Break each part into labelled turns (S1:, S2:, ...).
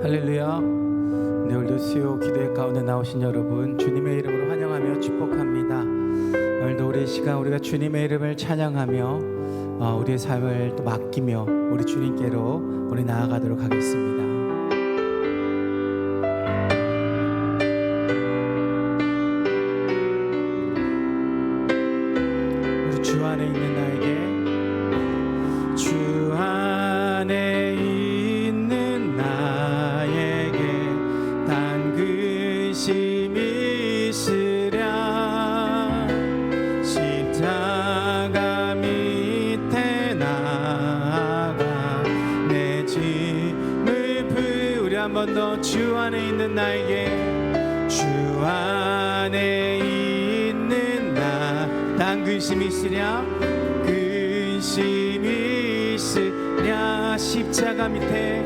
S1: 할렐루야. 네, 오늘도 수요 기도회 가운데 나오신 여러분 주님의 이름으로 환영하며 축복합니다. 오늘도 우리 시간 우리가 주님의 이름을 찬양하며 우리의 삶을 또 맡기며 우리 주님께로 우리 나아가도록 하겠습니다. 우리 주 안에 있는 나에게 주 안에 있는 나에게 당근심이 있으랴 십자가 밑에 나아가 내 짐을 우리 한 번 더 주 안에 있는 나에게 주 안에 있는 나 당근심이 있으랴 근심이 있으랴 십자가 밑에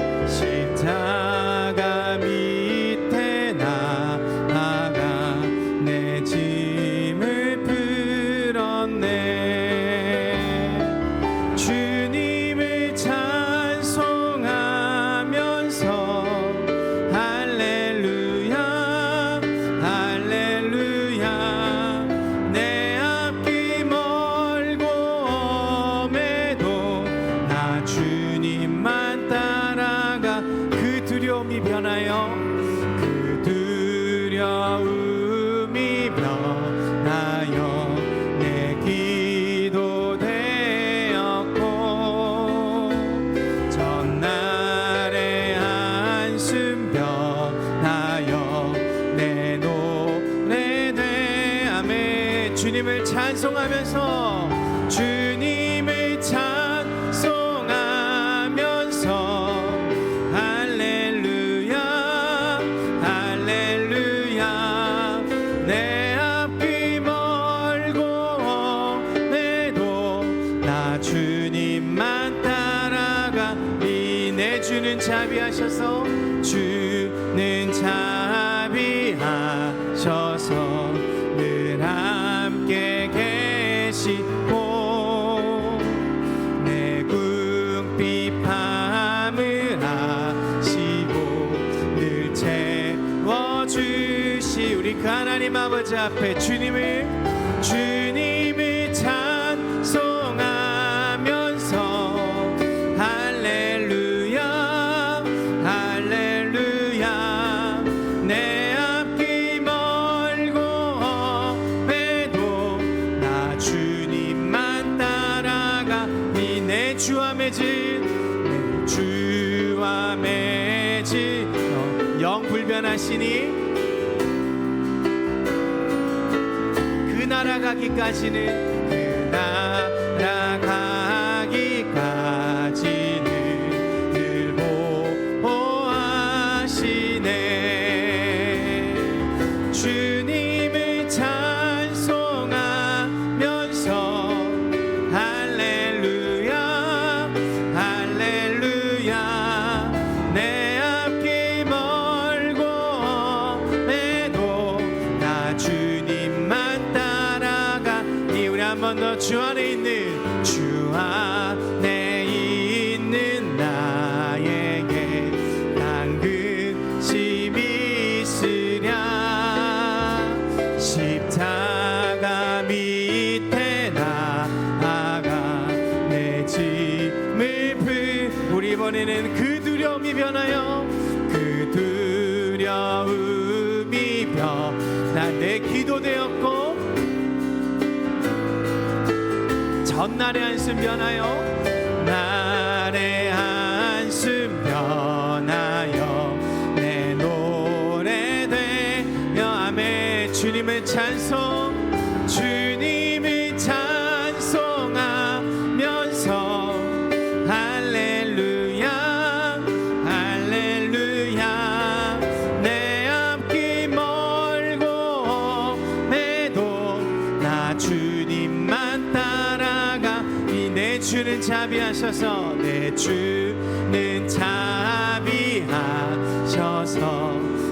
S1: 나아가 내 짐을 풀었네. 주님을 찬송하면서 할렐루야 할렐루야 내 앞이 멀고 엄해도 나 주님만 따라가 그 두려움이 변하여 그 두려움이 변하여 내 기도 되었고 전날의 한숨 변하여 내 노래 돼 아멘. 주님을 찬송하면서 주님을 찬송하면서 할렐루야 할렐루야 내 앞이 멀고 엄해도 나 주님만 따라가니 내 주는 자비하셔서 주는 자비하셔서 늘 함께 계시고 내 궁핍 밤을 아시고 늘 채워주시 우리 그 하나님 아버지 앞에 주님을 찬송하면서 할렐루야 할렐루야 내 앞이 멀고 엄해도 나 주님만 따라가니 내 주와 맺은 주와 맺은 영 불변하시니 그 나라 가기까지는 그 나라 가기까지는 늘 보호하시네. 주님을 찬송하면서 할렐루야 할렐루야 내 앞이 멀고 엄해도 나 주님만 따라가니 우리 한 번 더 주 안에 있는 주 안에 있는 나에게 당근심이 있으랴 십자가 밑에 나아가 내 짐을 우리 이번에는 그 두려움이 변하여 그 두려움이 변하 내 기도 되었고 전날의 한숨 변하여 날의 한숨 변하여 내 노래 되며 아멘. 주님을 찬송하면서 할렐루야 할렐루야 내 앞이 멀고 엄해도 나 주님만 따라가니 내 주는 자비하셔서 내 주는 자비하셔서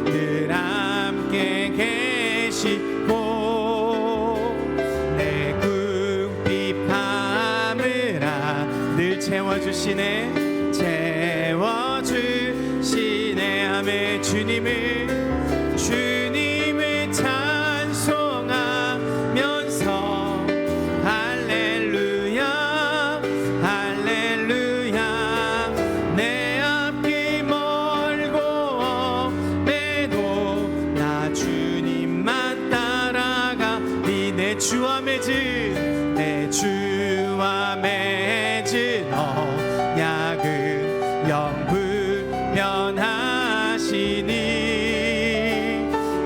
S1: 늘 함께 계시고 내 궁핍 밤을 늘 채워주시네 채워주시네 아멘. 주님을 찬송하면서 할렐루야 할렐루야 내 앞길 멀고 매도 나 주님만 따라가 내 주와 맺은 언약은 영불변하시니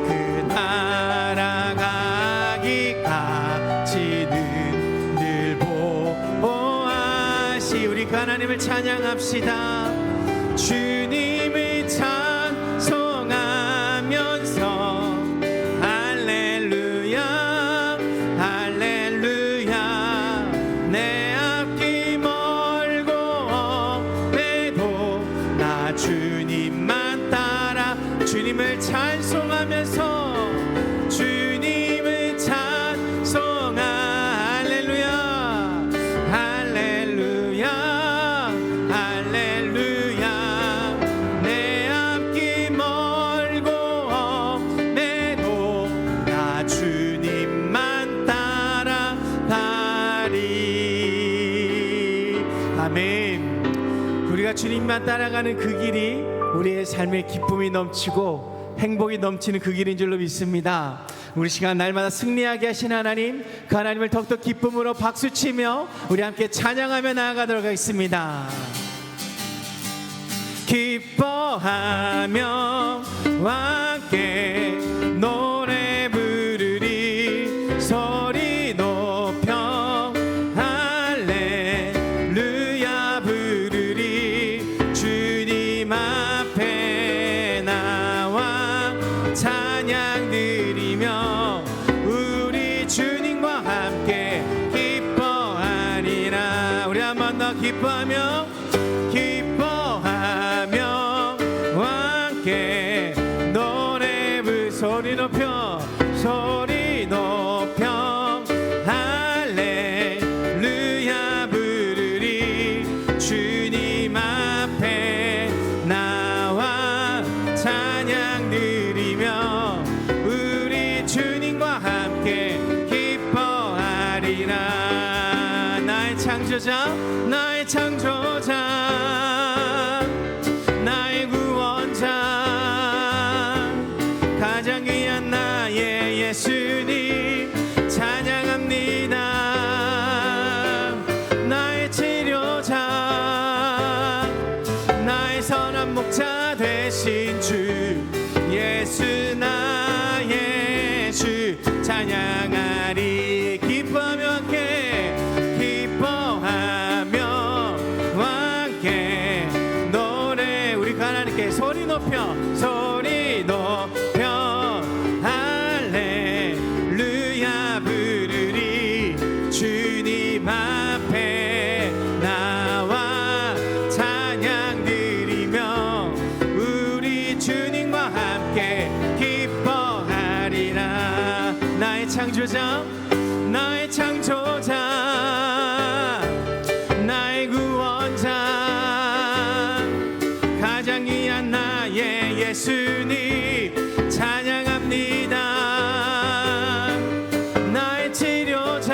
S1: 그 날아가기까지는 늘 보호하시. 우리 그 하나님을 찬양합시다. 주님을 찬송하면서 할렐루야 할렐루야 내 앞길 멀고 매도 나 주님만 따라 주님을 찬송하면서 주님을 찬송하 할렐루야 할렐루야 할렐루야 내 앞길 멀고 매도 나 주님만 따라가리. 아멘. 우리가 주님만 따라가는 그 길이 우리의 삶에 기쁨이 넘치고 행복이 넘치는 그 길인 줄로 믿습니다. 우리 시간 날마다 승리하게 하신 하나님, 그 하나님을 더욱더 기쁨으로 박수치며 우리 함께 찬양하며 나아가도록 하겠습니다. 기뻐하며 함께 노래 부르리 소리 높여 할렐루야 부르리 주님 앞에 나와 찬양 드리며 우리 주님과 함께 기뻐하리라. 우리 한 번 더 기뻐하며 함께 노래 소리 높여 할렐루야 부르리 주님 앞에 나와 찬양 드리며 우리 주님과 함께 기뻐하리라. 나의 창조자 나의 창조자 나의 구원자 가장 귀한 나의 예수님 찬양합니다. 나의 치료자 나의 선한 목자 되신 주 예수 나의 주 찬양하리. 기뻐하며 함께 기뻐하며 함께 노래 우리 하나님께 소리 높여 할렐루야 부르리 주님 앞에 나와 찬양 드리며 우리 주님과 함께 기뻐하리라. 나의 창조자 나의 창조자 나의 구원자 가장 귀한 나의 예수님 찬양합니다. 나의 치료자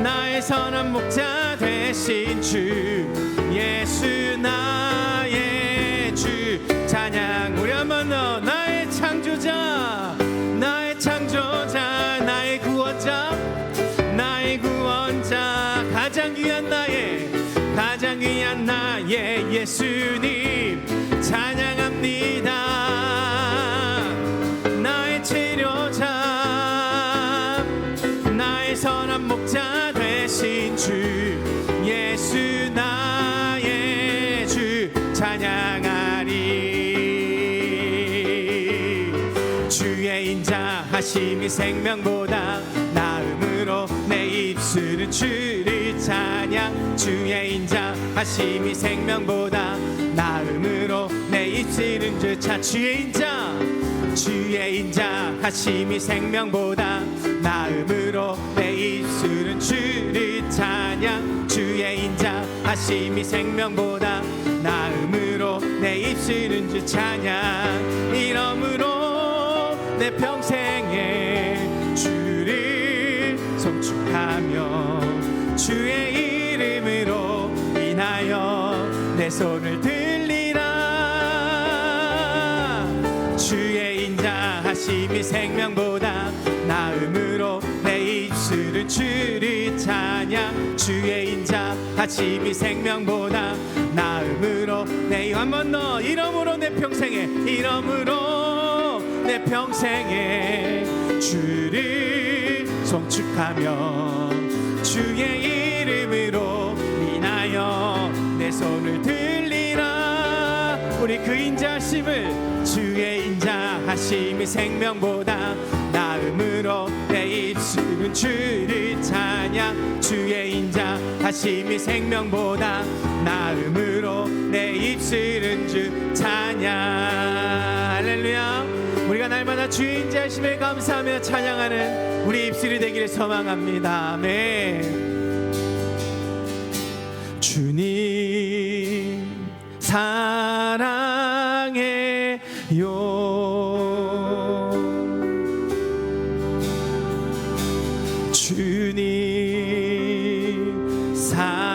S1: 나의 선한 목자 되신 주 예수 나의 주 찬양. 우리 한 번 더 나의 창조자 나의 창조자 나의 구원자 가장 귀한 나의 예수님 찬양합니다. 나의 치료자 나의 선한 목자 되신 주 예수 나의 주 찬양하리. 주의 인자하심이 생명보다 나음으로 내 입술은 주를 찬양. 주의 인자하심이 생명보다 나음으로 내 입술은 주차. 주의 인자하심이 생명보다 나음으로 내 입술은 주를 찬양. 주의 인자하심이 생명보다 나음으로 내 내 입술은 주 찬양 이러므로 내 평생에 주를 송축하며 주의 이름으로 인하여 내 손을 들리라. 주의 인자하심이 생명보다 나음으로 내 입술은 주를 찬양. 주의 인자하심이 생명보다 나음으로 내 한 번 더 이러므로 내 평생에 이러므로 내 평생에 주를 송축하며 주의 이름으로 인하여 내 손을 들리라. 우리 그 인자하심을 주의 인자하심이 생명보다 나음으로 내 입술은 주를 찬양. 주의 인자하심이 생명보다 나음으로 내 입술은 주 찬양. 할렐루야. 우리가 날마다 주의 인자하심에 감사하며 찬양하는 우리 입술이 되기를 소망합니다. 아멘. 주님 사랑해요. 주님 사랑해요.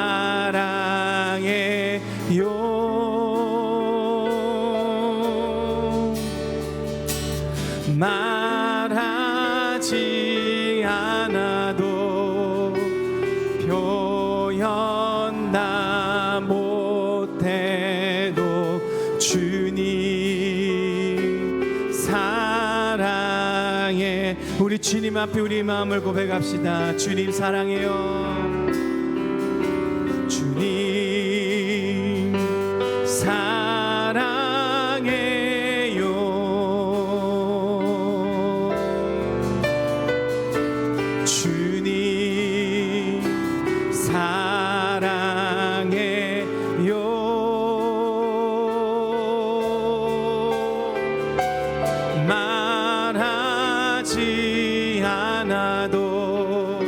S1: 말하지 않아도 표현 다 못해도 주님 사랑해. 우리 주님 앞에 우리 마음을 고백합시다. 주님 사랑해요. 주님 사랑해요. 주님 사랑해요. 말하지 않아도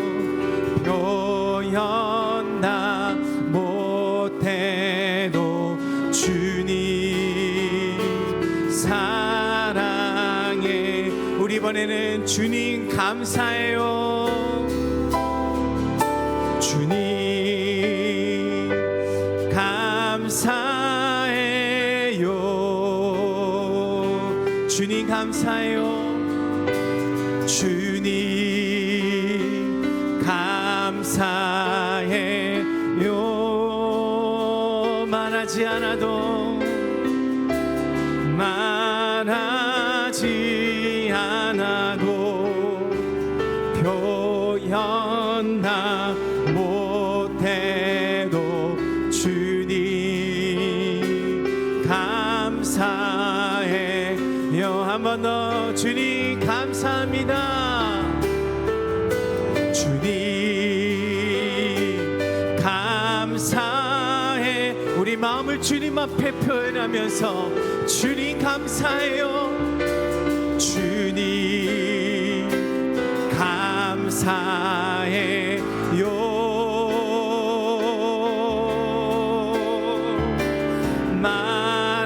S1: 표현 다 못해도 주님 사랑해. 우리 이번에는 주님 감사해요. 주님 감사해요. 주님 감사해요. 주님 감사해요. 말하지 않아도 말하지 않아도 표현 다 못해도 주님 감사해요. 한 번 더 주님 감사합니다. 주님 감사해. 우리 마음을 주님 앞에 표현하면서 주님 감사해요. 주님 감사해요.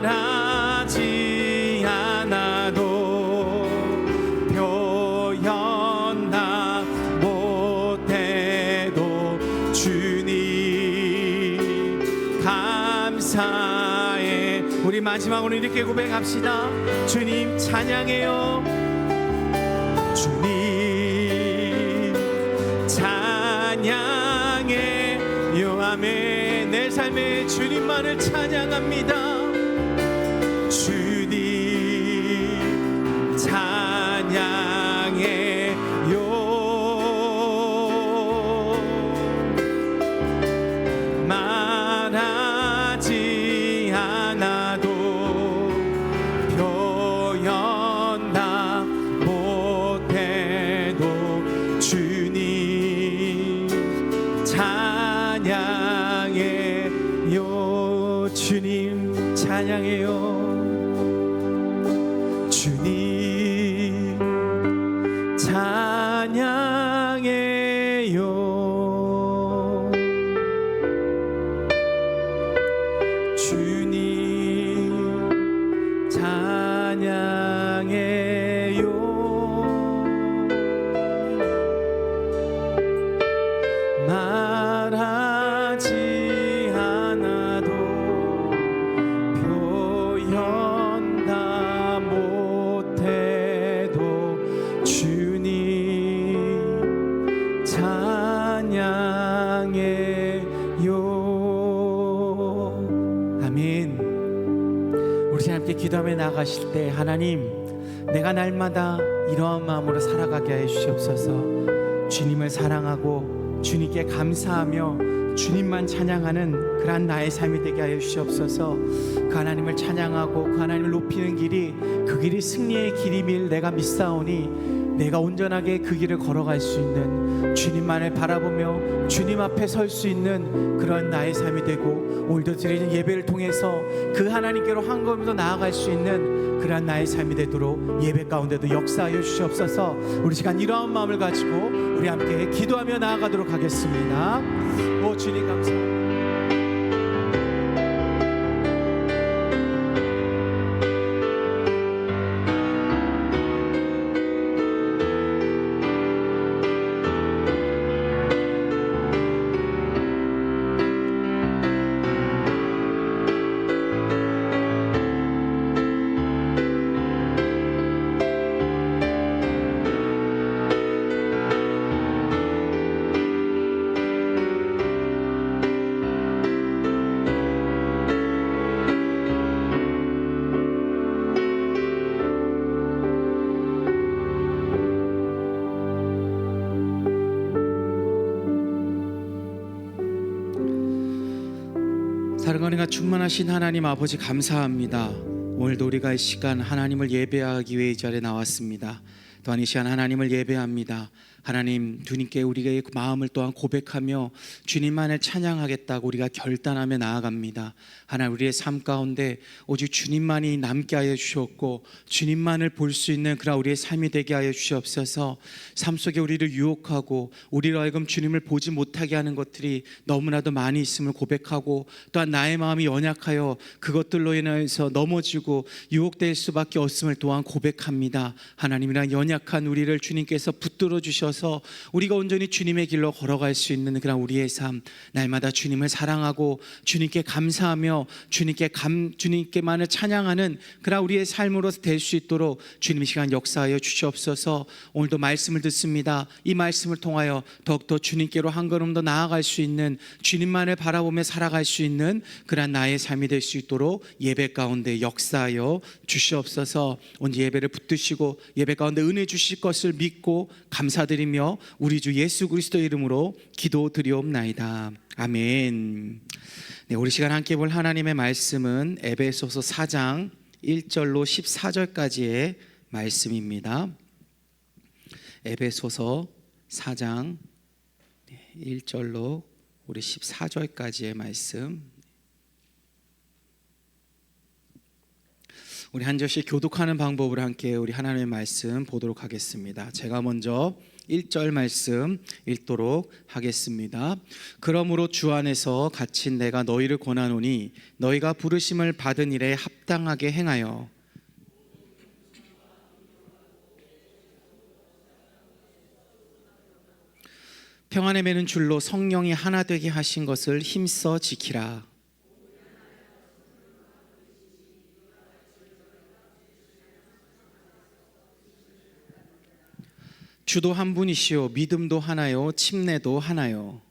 S1: 말하지 않아도 표현 다 못해도 주님 감사해. 우리 마지막으로 이렇게 고백합시다. 주님 찬양해요. 주님 찬양해요. 아멘. 내 삶에 주님만을 찬양합니다. 주님 찬양해요. 말하지 않아도 표현 다 못해도 주님 찬양해요. 주님 찬양해요. 주님 찬양해요. 주님 찬양해요. 아멘. 우리 함께 기도하며 나가실 때 하나님, 내가 날마다 이러한 마음으로 살아가게 하여 주시옵소서. 주님을 사랑하고 주님께 감사하며 주님만 찬양하는 그러한 나의 삶이 되게 하여 주시옵소서. 그 하나님을 찬양하고 그 하나님을 높이는 길이, 그 길이 승리의 길임을 내가 믿사오니 내가 온전하게 그 길을 걸어갈 수 있는, 주님만을 바라보며 주님 앞에 설 수 있는 그런 나의 삶이 되고, 오늘도 드리는 예배를 통해서 그 하나님께로 한 걸음 더 나아갈 수 있는 그러한 나의 삶이 되도록 예배 가운데도 역사하여 주시옵소서. 우리 시간 이러한 마음을 가지고 우리 함께 기도하며 나아가도록 하겠습니다. 오 주님 감사합니다. 사랑하는 충만하신 하나님 아버지 감사합니다. 오늘도 우리가 이 시간 하나님을 예배하기 위해 이 자리에 나왔습니다. 또한 이 시간 하나님을 예배합니다. 하나님, 주님께 우리의 마음을 또한 고백하며 주님만을 찬양하겠다고 우리가 결단하며 나아갑니다. 하나님, 우리의 삶 가운데 오직 주님만이 남게 하여 주셨고 주님만을 볼 수 있는 그런 우리의 삶이 되게 하여 주시옵소서. 삶 속에 우리를 유혹하고 우리로 하여금 주님을 보지 못하게 하는 것들이 너무나도 많이 있음을 고백하고, 또한 나의 마음이 연약하여 그것들로 인해서 넘어지고 유혹될 수밖에 없음을 또한 고백합니다. 하나님이란 연약한 우리를 주님께서 붙들어 주셔서 우리가 온전히 주님의 길로 걸어갈 수 있는 그런 우리의 삶, 날마다 주님을 사랑하고 주님께 감사하며 주님께만을 찬양하는 그런 우리의 삶으로 될 수 있도록 주님 시간 역사하여 주시옵소서. 오늘도 말씀을 듣습니다. 이 말씀을 통하여 더욱더 주님께로 한 걸음 더 나아갈 수 있는, 주님만을 바라보며 살아갈 수 있는 그런 나의 삶이 될 수 있도록 예배 가운데 역사하여 주시옵소서. 오늘 예배를 붙드시고 예배 가운데 은혜 주실 것을 믿고 감사드리며 우리 주 예수 그리스도의 이름으로 기도드리옵나이다. 아멘. 네, 우리 시간 함께 볼 하나님의 말씀은 에베소서 4장 1절로 14절까지의 말씀입니다. 에베소서 4장 1절로 우리 14절까지의 말씀. 우리 한 절씩 교독하는 방법으로 함께 우리 하나님의 말씀 보도록 하겠습니다. 제가 먼저 1절 말씀 읽도록 하겠습니다. 그러므로 주 안에서 갇힌 내가 너희를 권하노니 너희가 부르심을 받은 일에 합당하게 행하여 평안에 매는 줄로 성령이 하나 되게 하신 것을 힘써 지키라. 주도 한 분이시요 믿음도 하나요 침례도 하나요.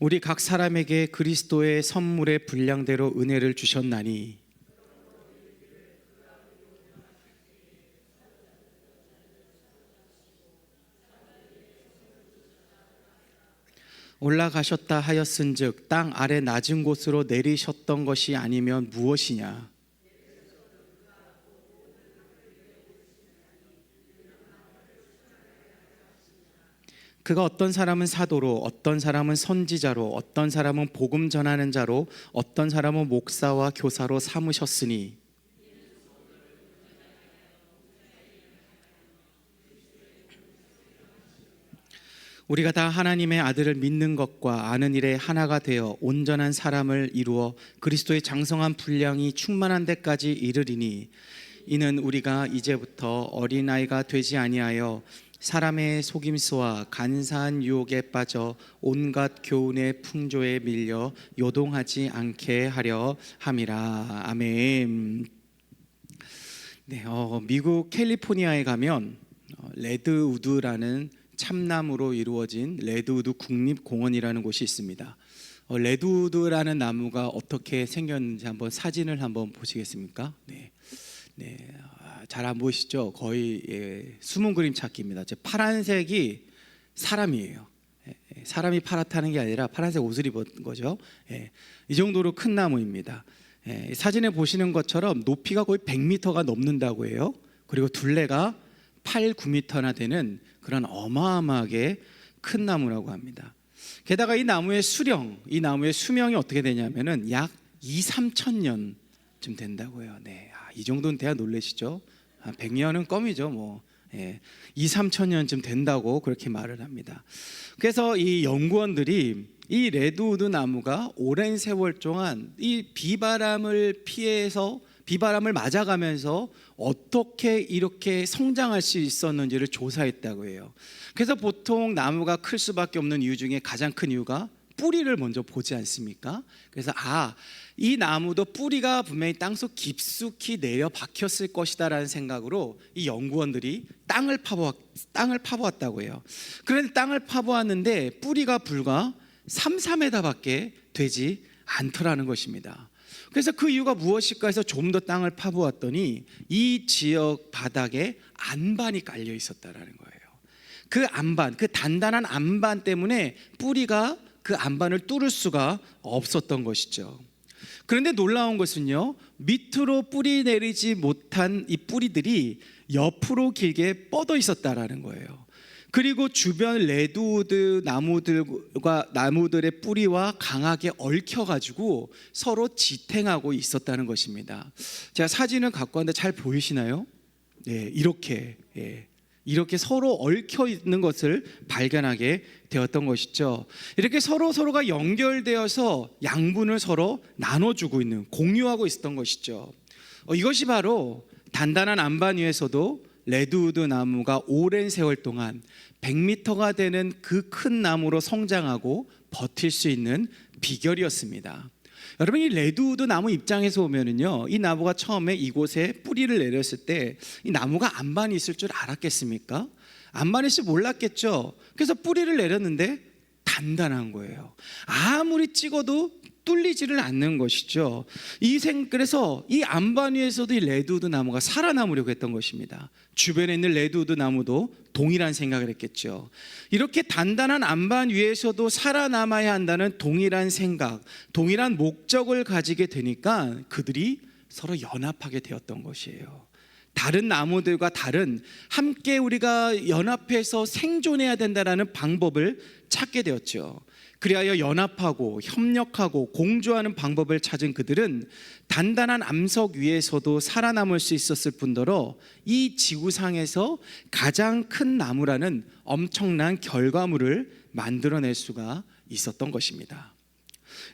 S1: 우리 각 사람에게 그리스도의 선물의 분량대로 은혜를 주셨나니 올라가셨다 하였은즉 땅 아래 낮은 곳으로 내리셨던 것이 아니면 무엇이냐. 그가 어떤 사람은 사도로, 어떤 사람은 선지자로, 어떤 사람은 복음 전하는 자로, 어떤 사람은 목사와 교사로 삼으셨으니 우리가 다 하나님의 아들을 믿는 것과 아는 일에 하나가 되어 온전한 사람을 이루어 그리스도의 장성한 분량이 충만한 데까지 이르리니 이는 우리가 이제부터 어린아이가 되지 아니하여 사람의 속임수와 간사한 유혹에 빠져 온갖 교훈의 풍조에 밀려 요동하지 않게 하려 함이라. 아멘. 네, 미국 캘리포니아에 가면 레드우드라는 참나무로 이루어진 레드우드 국립공원이라는 곳이 있습니다. 레드우드라는 나무가 어떻게 생겼는지 한번 사진을 한번 보시겠습니까? 네, 잘 안 보이시죠? 거의 숨은 그림 찾기입니다. 파란색이 사람이에요. 사람이 파랗다는 게 아니라 파란색 옷을 입은 거죠. 이 정도로 큰 나무입니다. 사진에 보시는 것처럼 높이가 거의 100m가 넘는다고 해요. 그리고 둘레가 8, 9m나 되는 그런 어마어마하게 큰 나무라고 합니다. 게다가 이 나무의 수명이 어떻게 되냐면은 약 2, 3천 년쯤 된다고 해요. 네, 이 정도는 돼야 놀라시죠? 100년은 껌이죠, 뭐. 2, 3천 년쯤 된다고 그렇게 말을 합니다. 그래서 이 연구원들이 이 레드우드 나무가 오랜 세월 동안 이 비바람을 피해서 비바람을 맞아가면서 어떻게 이렇게 성장할 수 있었는지를 조사했다고 해요. 그래서 보통 나무가 클 수밖에 없는 이유 중에 가장 큰 이유가 뿌리를 먼저 보지 않습니까? 그래서 이 나무도 뿌리가 분명히 땅속 깊숙이 내려 박혔을 것이다라는 생각으로 이 연구원들이 땅을 파보았다고 해요. 그런데 땅을 파보았는데 뿌리가 불과 3, 4m밖에 되지 않더라는 것입니다. 그래서 그 이유가 무엇일까 해서 좀 더 땅을 파보았더니 이 지역 바닥에 안반이 깔려 있었다라는 거예요. 그 안반, 그 단단한 안반 때문에 뿌리가 그 안반을 뚫을 수가 없었던 것이죠. 그런데 놀라운 것은요, 밑으로 뿌리 내리지 못한 이 뿌리들이 옆으로 길게 뻗어 있었다라는 거예요. 그리고 주변 레드우드 나무들의 뿌리와 강하게 얽혀가지고 서로 지탱하고 있었다는 것입니다. 제가 사진을 갖고 왔는데 잘 보이시나요? 네, 이렇게 서로 얽혀 있는 것을 발견하게 되었던 것이죠. 이렇게 서로가 연결되어서 양분을 서로 나눠주고 있는, 공유하고 있었던 것이죠. 이것이 바로 단단한 안반 위에서도 레드우드 나무가 오랜 세월 동안 100m가 되는 그 큰 나무로 성장하고 버틸 수 있는 비결이었습니다. 여러분, 이 레드우드 나무 입장에서 보면은요, 이 나무가 처음에 이곳에 뿌리를 내렸을 때 이 나무가 안반이 있을 줄 알았겠습니까? 안반이 있을 줄 몰랐겠죠. 그래서 뿌리를 내렸는데 단단한 거예요. 아무리 찍어도 뚫리지를 않는 것이죠. 그래서 이 안반 위에서도 이 레드우드 나무가 살아남으려고 했던 것입니다. 주변에 있는 레드우드 나무도 동일한 생각을 했겠죠. 이렇게 단단한 안반 위에서도 살아남아야 한다는 동일한 생각, 동일한 목적을 가지게 되니까 그들이 서로 연합하게 되었던 것이에요. 다른 나무들과 함께 우리가 연합해서 생존해야 된다는 방법을 찾게 되었죠. 그리하여 연합하고 협력하고 공조하는 방법을 찾은 그들은 단단한 암석 위에서도 살아남을 수 있었을 뿐더러 이 지구상에서 가장 큰 나무라는 엄청난 결과물을 만들어낼 수가 있었던 것입니다.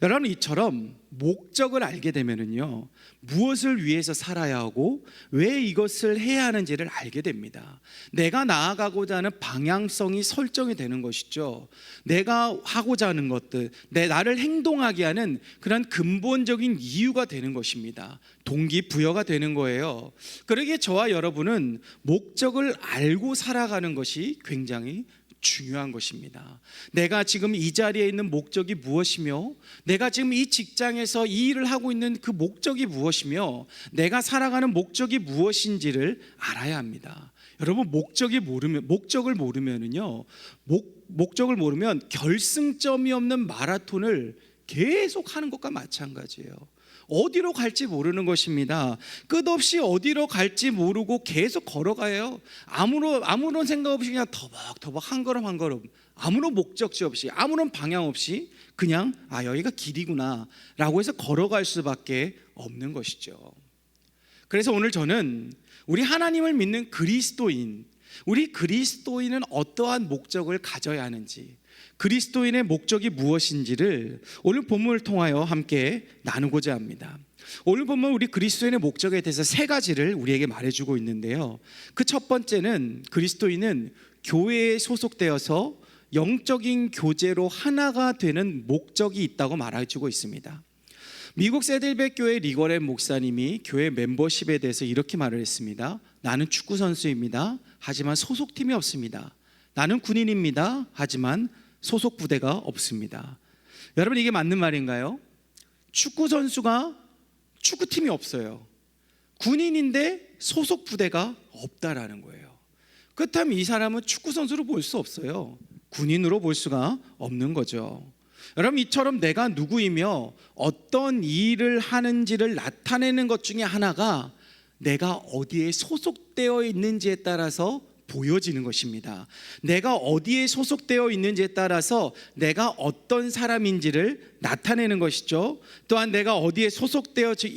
S1: 여러분, 이처럼 목적을 알게 되면은요, 무엇을 위해서 살아야 하고 왜 이것을 해야 하는지를 알게 됩니다. 내가 나아가고자 하는 방향성이 설정이 되는 것이죠. 내가 하고자 하는 것들, 나를 행동하게 하는 그런 근본적인 이유가 되는 것입니다. 동기부여가 되는 거예요. 그러기에 저와 여러분은 목적을 알고 살아가는 것이 굉장히 중요한 것입니다. 내가 지금 이 자리에 있는 목적이 무엇이며, 내가 지금 이 직장에서 이 일을 하고 있는 그 목적이 무엇이며, 내가 살아가는 목적이 무엇인지를 알아야 합니다. 여러분, 목적을 모르면 결승점이 없는 마라톤을 계속 하는 것과 마찬가지예요. 어디로 갈지 모르는 것입니다. 끝없이 어디로 갈지 모르고 계속 걸어가요. 아무런 생각 없이 그냥 터벅터벅 한 걸음 아무런 목적지 없이, 아무런 방향 없이 그냥 여기가 길이구나 라고 해서 걸어갈 수밖에 없는 것이죠. 그래서 오늘 저는 우리 하나님을 믿는 우리 그리스도인은 어떠한 목적을 가져야 하는지, 그리스도인의 목적이 무엇인지를 오늘 본문을 통하여 함께 나누고자 합니다. 오늘 보면 우리 그리스도인의 목적에 대해서 세 가지를 우리에게 말해주고 있는데요. 그 첫 번째는 그리스도인은 교회에 소속되어서 영적인 교제로 하나가 되는 목적이 있다고 말해주고 있습니다. 미국 세들백 교회 리거렌 목사님이 교회 멤버십에 대해서 이렇게 말을 했습니다. 나는 축구 선수입니다. 하지만 소속팀이 없습니다. 나는 군인입니다. 하지만 소속 부대가 없습니다. 여러분, 이게 맞는 말인가요? 축구 선수가 축구팀이 없어요. 군인인데 소속 부대가 없다라는 거예요. 그렇다면 이 사람은 축구 선수로 볼 수 없어요. 군인으로 볼 수가 없는 거죠. 여러분, 이처럼 내가 누구이며 어떤 일을 하는지를 나타내는 것 중에 하나가 내가 어디에 소속되어 있는지에 따라서 보여지는 것입니다. 내가 어디에 소속되어 있는지에 따라서 내가 어떤 사람인지를 나타내는 것이죠. 또한 내가 어디에 소속되어져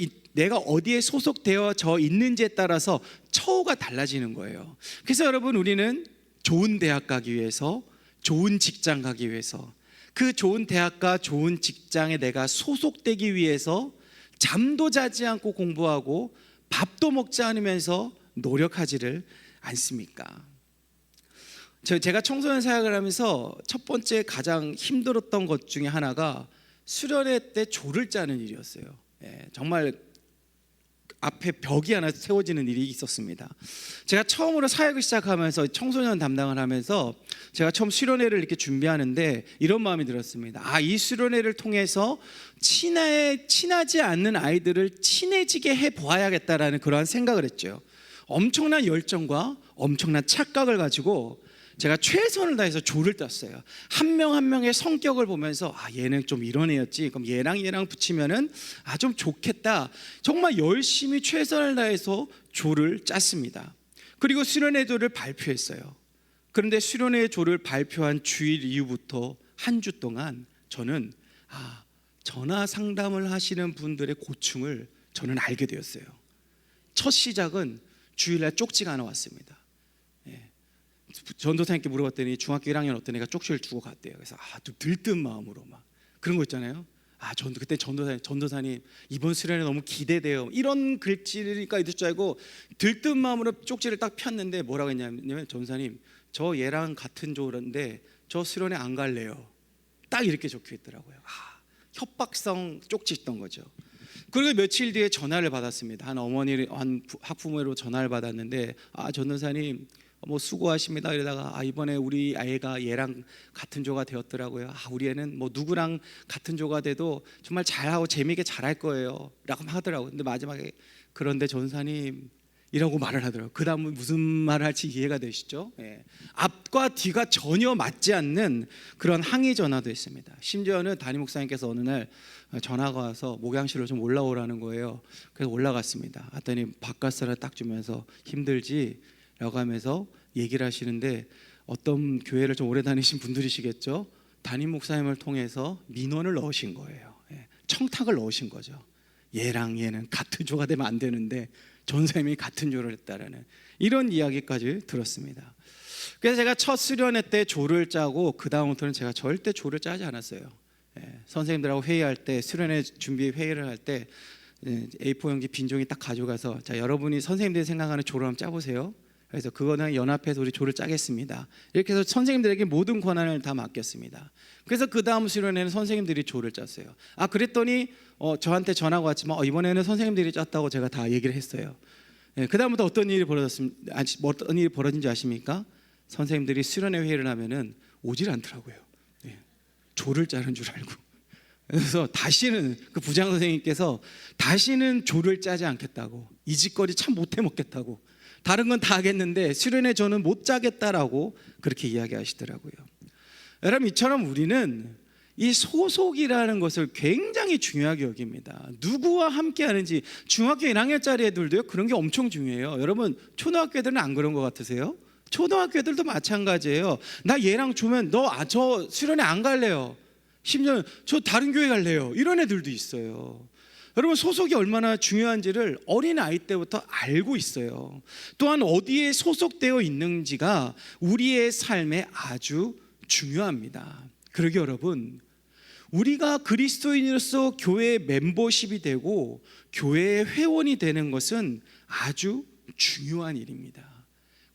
S1: 있는지에 따라서 처우가 달라지는 거예요. 그래서 여러분, 우리는 좋은 대학 가기 위해서, 좋은 직장 가기 위해서, 그 좋은 대학과 좋은 직장에 내가 소속되기 위해서 잠도 자지 않고 공부하고 밥도 먹지 않으면서 노력하지를 않습니까? 제가 청소년 사역을 하면서 첫 번째 가장 힘들었던 것 중에 하나가 수련회 때 조를 짜는 일이었어요. 정말 앞에 벽이 하나 세워지는 일이 있었습니다. 제가 처음으로 사역을 시작하면서 청소년 담당을 하면서 제가 처음 수련회를 이렇게 준비하는데 이런 마음이 들었습니다. 이 수련회를 통해서 친하지 않는 아이들을 친해지게 해보아야겠다라는 그러한 생각을 했죠. 엄청난 열정과 엄청난 착각을 가지고 제가 최선을 다해서 조를 땄어요. 한 명 한 명의 성격을 보면서 얘는 좀 이런 애였지, 그럼 얘랑 붙이면은 좀 좋겠다. 정말 열심히 최선을 다해서 조를 짰습니다. 그리고 수련회 조를 발표했어요. 그런데 수련회 조를 발표한 주일 이후부터 한 주 동안 저는 전화 상담을 하시는 분들의 고충을 저는 알게 되었어요. 첫 시작은 주일날 쪽지가 하나 왔습니다. 전도사님께 물어봤더니 중학교 1학년 어떤 애가 쪽지를 주고 갔대요. 그래서 좀 들뜬 마음으로 막 그런 거 있잖아요. 그때 전도사님 이번 수련회 너무 기대돼요. 이런 글씨가 있을 줄 알고 들뜬 마음으로 쪽지를 딱 폈는데 뭐라고 했냐면, 전도사님 저 얘랑 같은 조인데 저 수련회 안 갈래요. 딱 이렇게 적혀 있더라고요. 협박성 쪽지 있던 거죠. 그리고 며칠 뒤에 전화를 받았습니다. 한 학부모로 전화를 받았는데 전도사님 수고하십니다. 이러다가 이번에 우리 아이가 얘랑 같은 조가 되었더라고요. 우리 애는 누구랑 같은 조가 돼도 정말 잘하고 재미있게 잘할 거예요 라고 하더라고요. 근데 마지막에 그런데 전사님 이라고 말을 하더라고요. 그 다음은 무슨 말을 할지 이해가 되시죠? 앞과 뒤가 전혀 맞지 않는 그런 항의 전화도 있습니다. 심지어는 담임 목사님께서 어느 날 전화가 와서 목양실로 좀 올라오라는 거예요. 그래서 올라갔습니다. 왔더니 바깥사를 딱 주면서 힘들지? 라고 하면서 얘기를 하시는데, 어떤 교회를 좀 오래 다니신 분들이시겠죠? 담임 목사님을 통해서 민원을 넣으신 거예요. 청탁을 넣으신 거죠. 얘랑 얘는 같은 조가 되면 안 되는데 전사님이 같은 조를 했다라는 이런 이야기까지 들었습니다. 그래서 제가 첫 수련회 때 조를 짜고 그 다음부터는 제가 절대 조를 짜지 않았어요. 선생님들하고 회의할 때, 수련회 준비 회의를 할 때 A4 용지 빈 종이 딱 가져가서 여러분이 선생님들이 생각하는 조를 한번 짜보세요. 그래서 그거는 연합해서 우리 조를 짜겠습니다. 이렇게 해서 선생님들에게 모든 권한을 다 맡겼습니다. 그래서 그 다음 수련회는 선생님들이 조를 짰어요. 그랬더니 저한테 전화가 왔지만 이번에는 선생님들이 짰다고 제가 다 얘기를 했어요. 그 다음부터 어떤 일이 벌어진지 아십니까? 선생님들이 수련회 회의를 하면은 오질 않더라고요. 조를 짜는 줄 알고. 그래서 다시는 그 부장 선생님께서 다시는 조를 짜지 않겠다고, 이 짓거리 참 못해 먹겠다고, 다른 건 다 하겠는데 수련회 저는 못 짜겠다라고 그렇게 이야기하시더라고요. 여러분, 이처럼 우리는 이 소속이라는 것을 굉장히 중요하게 여깁니다. 누구와 함께 하는지. 중학교 1학년짜리 애들도요, 그런 게 엄청 중요해요. 여러분, 초등학교 애들은 안 그런 것 같으세요? 초등학교 애들도 마찬가지예요. 나 얘랑 주면 저 수련회 안 갈래요. 심지어 저 다른 교회 갈래요. 이런 애들도 있어요. 여러분, 소속이 얼마나 중요한지를 어린아이 때부터 알고 있어요. 또한 어디에 소속되어 있는지가 우리의 삶에 아주 중요합니다. 그러게 여러분, 우리가 그리스도인으로서 교회의 멤버십이 되고 교회의 회원이 되는 것은 아주 중요한 일입니다.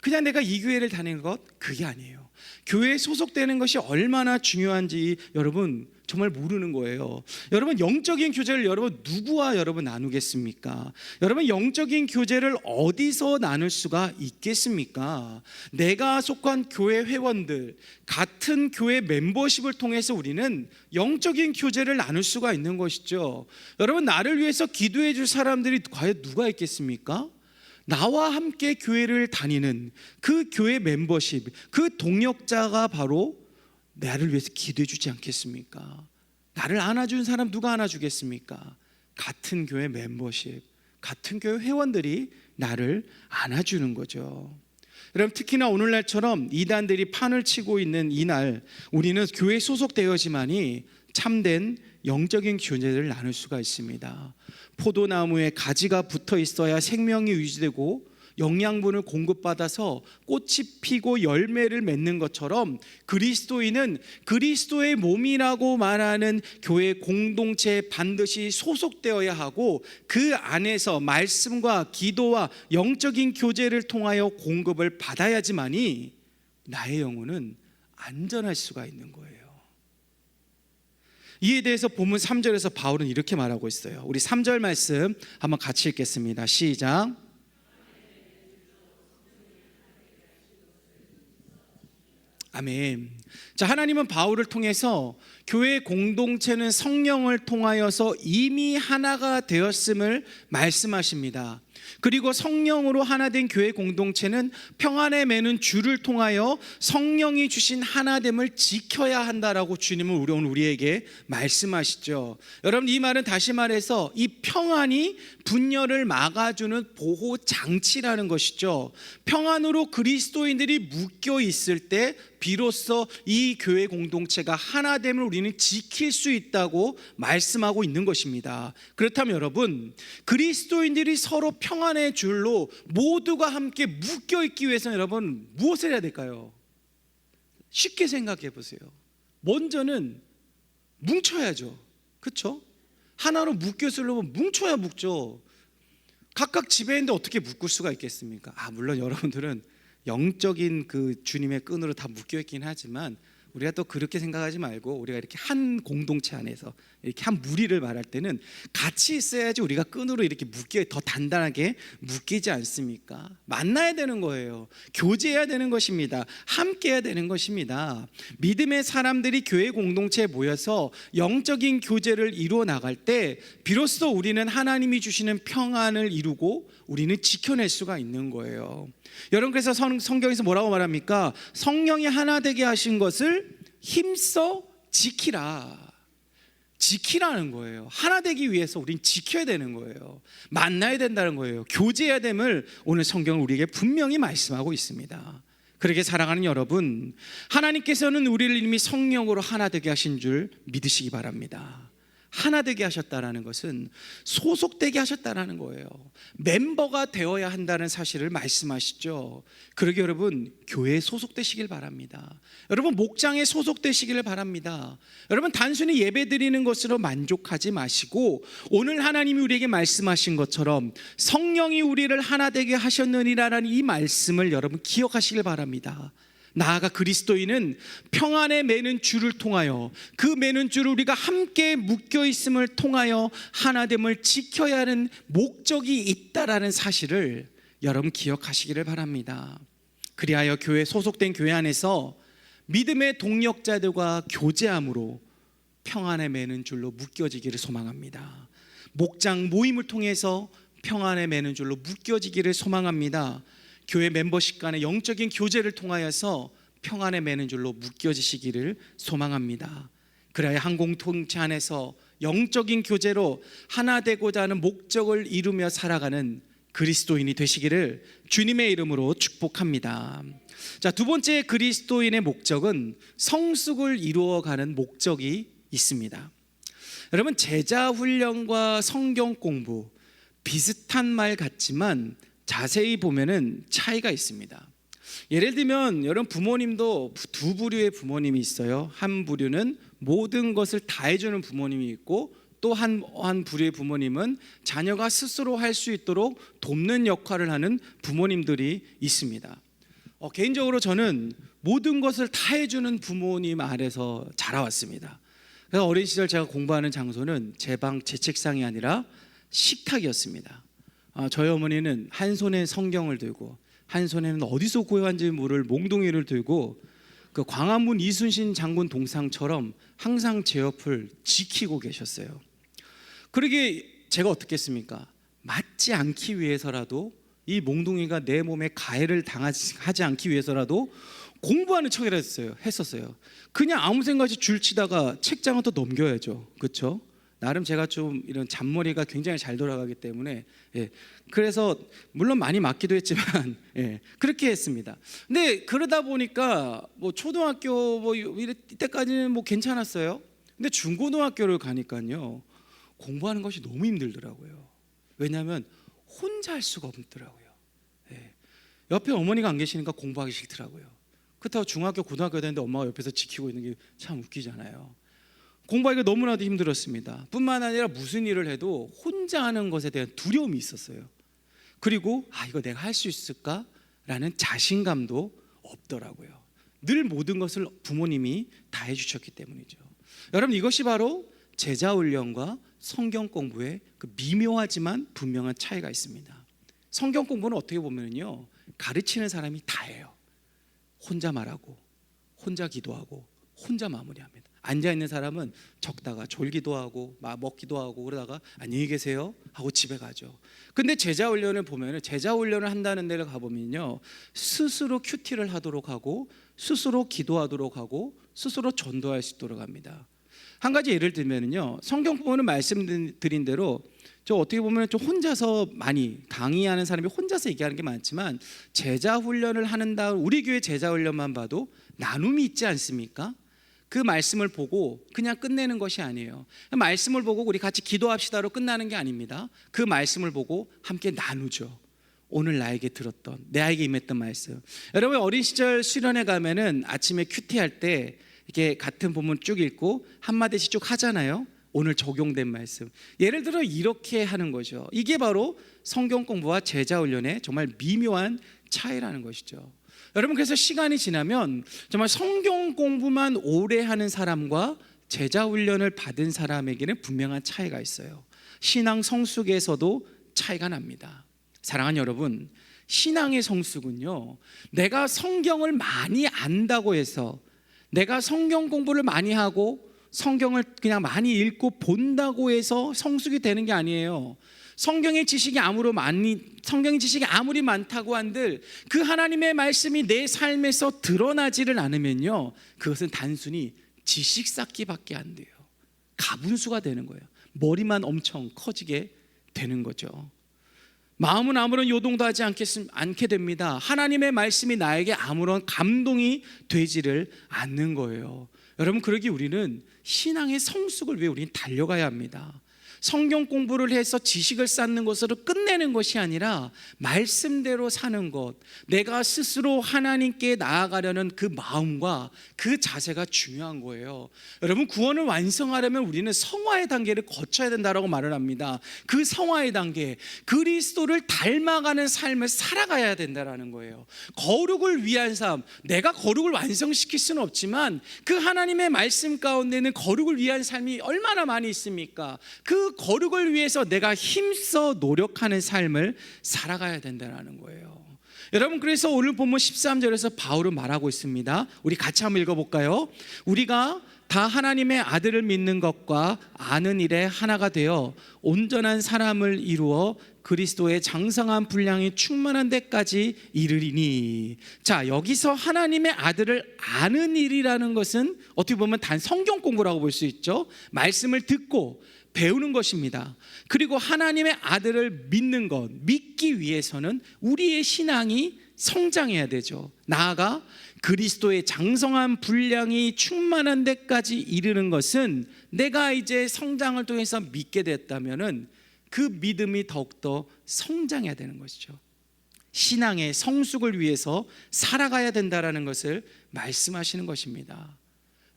S1: 그냥 내가 이 교회를 다니는 것, 그게 아니에요. 교회에 소속되는 것이 얼마나 중요한지 여러분 정말 모르는 거예요. 여러분, 영적인 교제를 여러분 누구와 여러분 나누겠습니까? 여러분, 영적인 교제를 어디서 나눌 수가 있겠습니까? 내가 속한 교회 회원들, 같은 교회 멤버십을 통해서 우리는 영적인 교제를 나눌 수가 있는 것이죠. 여러분, 나를 위해서 기도해 줄 사람들이 과연 누가 있겠습니까? 나와 함께 교회를 다니는 그 교회 멤버십, 그 동역자가 바로 나를 위해서 기도해 주지 않겠습니까? 나를 안아준 사람 누가 안아주겠습니까? 같은 교회 멤버십, 같은 교회 회원들이 나를 안아주는 거죠. 여러분, 특히나 오늘날처럼 이단들이 판을 치고 있는 이날, 우리는 교회에 소속되어지만이 참된 영적인 교제를 나눌 수가 있습니다. 포도나무에 가지가 붙어 있어야 생명이 유지되고 영양분을 공급받아서 꽃이 피고 열매를 맺는 것처럼 그리스도인은 그리스도의 몸이라고 말하는 교회 공동체에 반드시 소속되어야 하고 그 안에서 말씀과 기도와 영적인 교제를 통하여 공급을 받아야지만이 나의 영혼은 안전할 수가 있는 거예요. 이에 대해서 본문 3절에서 바울은 이렇게 말하고 있어요. 우리 3절 말씀 한번 같이 읽겠습니다. 시작. 아멘. 자, 하나님은 바울을 통해서 교회 공동체는 성령을 통하여서 이미 하나가 되었음을 말씀하십니다. 그리고 성령으로 하나 된 교회 공동체는 평안에 매는 줄을 통하여 성령이 주신 하나됨을 지켜야 한다라고 주님은 오늘 우리에게 말씀하시죠. 여러분, 이 말은 다시 말해서 이 평안이 분열을 막아주는 보호 장치라는 것이죠. 평안으로 그리스도인들이 묶여 있을 때 비로소 이 교회 공동체가 하나됨을 우리는 지킬 수 있다고 말씀하고 있는 것입니다. 그렇다면 여러분, 그리스도인들이 서로 평안의 줄로 모두가 함께 묶여 있기 위해서는 여러분 무엇을 해야 될까요? 쉽게 생각해 보세요. 먼저는 뭉쳐야죠. 그렇죠? 하나로 묶였으려면 뭉쳐야 묶죠. 각각 집에 있는데 어떻게 묶을 수가 있겠습니까? 물론 여러분들은 영적인 그 주님의 끈으로 다 묶여 있긴 하지만 우리가 또 그렇게 생각하지 말고 우리가 이렇게 한 공동체 안에서 이렇게 한 무리를 말할 때는 같이 있어야지 우리가 끈으로 이렇게 묶여 더 단단하게 묶이지 않습니까? 만나야 되는 거예요. 교제해야 되는 것입니다. 함께 해야 되는 것입니다. 믿음의 사람들이 교회 공동체에 모여서 영적인 교제를 이루어 나갈 때 비로소 우리는 하나님이 주시는 평안을 이루고 우리는 지켜낼 수가 있는 거예요. 여러분, 그래서 성경에서 뭐라고 말합니까? 성령이 하나 되게 하신 것을 힘써 지키라는 거예요. 하나 되기 위해서 우린 지켜야 되는 거예요. 만나야 된다는 거예요. 교제해야 됨을 오늘 성경은 우리에게 분명히 말씀하고 있습니다. 그렇게 사랑하는 여러분, 하나님께서는 우리를 이미 성령으로 하나 되게 하신 줄 믿으시기 바랍니다. 하나 되게 하셨다는 것은 소속되게 하셨다는 거예요. 멤버가 되어야 한다는 사실을 말씀하시죠. 그러게 여러분, 교회에 소속되시길 바랍니다. 여러분, 목장에 소속되시기를 바랍니다. 여러분, 단순히 예배 드리는 것으로 만족하지 마시고 오늘 하나님이 우리에게 말씀하신 것처럼 성령이 우리를 하나 되게 하셨느니라는 이 말씀을 여러분 기억하시길 바랍니다. 나아가 그리스도인은 평안에 매는 줄을 통하여 그 매는 줄을 우리가 함께 묶여 있음을 통하여 하나됨을 지켜야 하는 목적이 있다라는 사실을 여러분 기억하시기를 바랍니다. 그리하여 교회 소속된 교회 안에서 믿음의 동역자들과 교제함으로 평안에 매는 줄로 묶여지기를 소망합니다. 목장 모임을 통해서 평안에 매는 줄로 묶여지기를 소망합니다. 교회 멤버십 간의 영적인 교제를 통하여서 평안에 매는 줄로 묶여지시기를 소망합니다. 그래야 한 공동체 안에서 영적인 교제로 하나 되고자 하는 목적을 이루며 살아가는 그리스도인이 되시기를 주님의 이름으로 축복합니다. 자, 두 번째 그리스도인의 목적은 성숙을 이루어가는 목적이 있습니다. 여러분, 제자 훈련과 성경 공부 비슷한 말 같지만 자세히 보면은 차이가 있습니다. 예를 들면 여러분 부모님도 두 부류의 부모님이 있어요. 한 부류는 모든 것을 다 해주는 부모님이 있고, 또 한 부류의 부모님은 자녀가 스스로 할 수 있도록 돕는 역할을 하는 부모님들이 있습니다. 개인적으로 저는 모든 것을 다 해주는 부모님 아래서 자라왔습니다. 그래서 어린 시절 제가 공부하는 장소는 제 책상이 아니라 식탁이었습니다. 저희 어머니는 한 손에 성경을 들고 한 손에는 어디서 구해왔는지 모를 몽둥이를 들고 그 광화문 이순신 장군 동상처럼 항상 제 옆을 지키고 계셨어요. 그러게 제가 어떻게 했습니까? 맞지 않기 위해서라도, 이 몽둥이가 내 몸에 가해를 당하지 않기 위해서라도 공부하는 척을 했었어요. 그냥 아무 생각 없이 줄 치다가 책장을 또 넘겨야죠. 그렇죠? 나름 제가 좀 이런 잔머리가 굉장히 잘 돌아가기 때문에, 그래서 물론 많이 맞기도 했지만 그렇게 했습니다. 근데 그러다 보니까 뭐 초등학교 이때까지는 뭐 괜찮았어요. 근데 중고등학교를 가니까요, 공부하는 것이 너무 힘들더라고요. 왜냐하면 혼자 할 수가 없더라고요. 옆에 어머니가 안 계시니까 공부하기 싫더라고요. 그렇다고 중학교 고등학교 되는데 엄마가 옆에서 지키고 있는 게 참 웃기잖아요. 공부하기가 너무나도 힘들었습니다. 뿐만 아니라 무슨 일을 해도 혼자 하는 것에 대한 두려움이 있었어요. 그리고 이거 내가 할 수 있을까라는 자신감도 없더라고요. 늘 모든 것을 부모님이 다 해주셨기 때문이죠. 여러분, 이것이 바로 제자 훈련과 성경 공부의 그 미묘하지만 분명한 차이가 있습니다. 성경 공부는 어떻게 보면요, 가르치는 사람이 다 해요. 혼자 말하고 혼자 기도하고 혼자 마무리합니다. 앉아있는 사람은 적다가 졸기도 하고 먹기도 하고 그러다가 안녕히 계세요 하고 집에 가죠. 근데 제자 훈련을 보면, 제자 훈련을 한다는 데를 가보면요, 스스로 큐티를 하도록 하고 스스로 기도하도록 하고 스스로 전도할 수 있도록 합니다. 한 가지 예를 들면요, 성경 부분은 말씀드린 대로 저 어떻게 보면 좀 혼자서 많이 강의하는 사람이 혼자서 얘기하는 게 많지만, 제자 훈련을 하는 다음 우리 교회 제자 훈련만 봐도 나눔이 있지 않습니까? 그 말씀을 보고 그냥 끝내는 것이 아니에요. 말씀을 보고 우리 같이 기도합시다로 끝나는 게 아닙니다. 그 말씀을 보고 함께 나누죠. 오늘 나에게 들었던, 나에게 임했던 말씀. 여러분, 어린 시절 수련회 가면은 아침에 큐티할 때 이렇게 같은 본문 쭉 읽고 한마디씩 쭉 하잖아요. 오늘 적용된 말씀. 예를 들어 이렇게 하는 거죠. 이게 바로 성경 공부와 제자 훈련의 정말 미묘한 차이라는 것이죠. 여러분, 그래서 시간이 지나면 정말 성경 공부만 오래 하는 사람과 제자 훈련을 받은 사람에게는 분명한 차이가 있어요. 신앙 성숙에서도 차이가 납니다. 사랑하는 여러분, 신앙의 성숙은요, 내가 성경을 많이 안다고 해서, 내가 성경 공부를 많이 하고 성경을 그냥 많이 읽고 본다고 해서 성숙이 되는 게 아니에요. 성경의 지식이 아무리 많다고 한들 그 하나님의 말씀이 내 삶에서 드러나지를 않으면요, 그것은 단순히 지식 쌓기밖에 안 돼요. 가분수가 되는 거예요. 머리만 엄청 커지게 되는 거죠. 마음은 아무런 요동도 하지 않게 됩니다. 하나님의 말씀이 나에게 아무런 감동이 되지를 않는 거예요. 여러분, 그러기 우리는 신앙의 성숙을 위해 우리는 달려가야 합니다. 성경 공부를 해서 지식을 쌓는 것으로 끝내는 것이 아니라 말씀대로 사는 것, 내가 스스로 하나님께 나아가려는 그 마음과 그 자세가 중요한 거예요. 여러분, 구원을 완성하려면 우리는 성화의 단계를 거쳐야 된다고 말을 합니다. 그 성화의 단계, 그리스도를 닮아가는 삶을 살아가야 된다는 거예요. 거룩을 위한 삶, 내가 거룩을 완성시킬 수는 없지만 그 하나님의 말씀 가운데는 거룩을 위한 삶이 얼마나 많이 있습니까? 그 거룩을 위해서 내가 힘써 노력하는 삶을 살아가야 된다는 거예요. 여러분, 그래서 오늘 본문 13절에서 바울은 말하고 있습니다. 우리 같이 한번 읽어볼까요? 우리가 다 하나님의 아들을 믿는 것과 아는 일에 하나가 되어 온전한 사람을 이루어 그리스도의 장성한 분량이 충만한 데까지 이르리니. 자, 여기서 하나님의 아들을 아는 일이라는 것은 어떻게 보면 단 성경 공부라고 볼 수 있죠. 말씀을 듣고 배우는 것입니다. 그리고 하나님의 아들을 믿는 것, 믿기 위해서는 우리의 신앙이 성장해야 되죠. 나아가 그리스도의 장성한 분량이 충만한 데까지 이르는 것은 내가 이제 성장을 통해서 믿게 됐다면은 그 믿음이 더욱더 성장해야 되는 것이죠. 신앙의 성숙을 위해서 살아가야 된다라는 것을 말씀하시는 것입니다.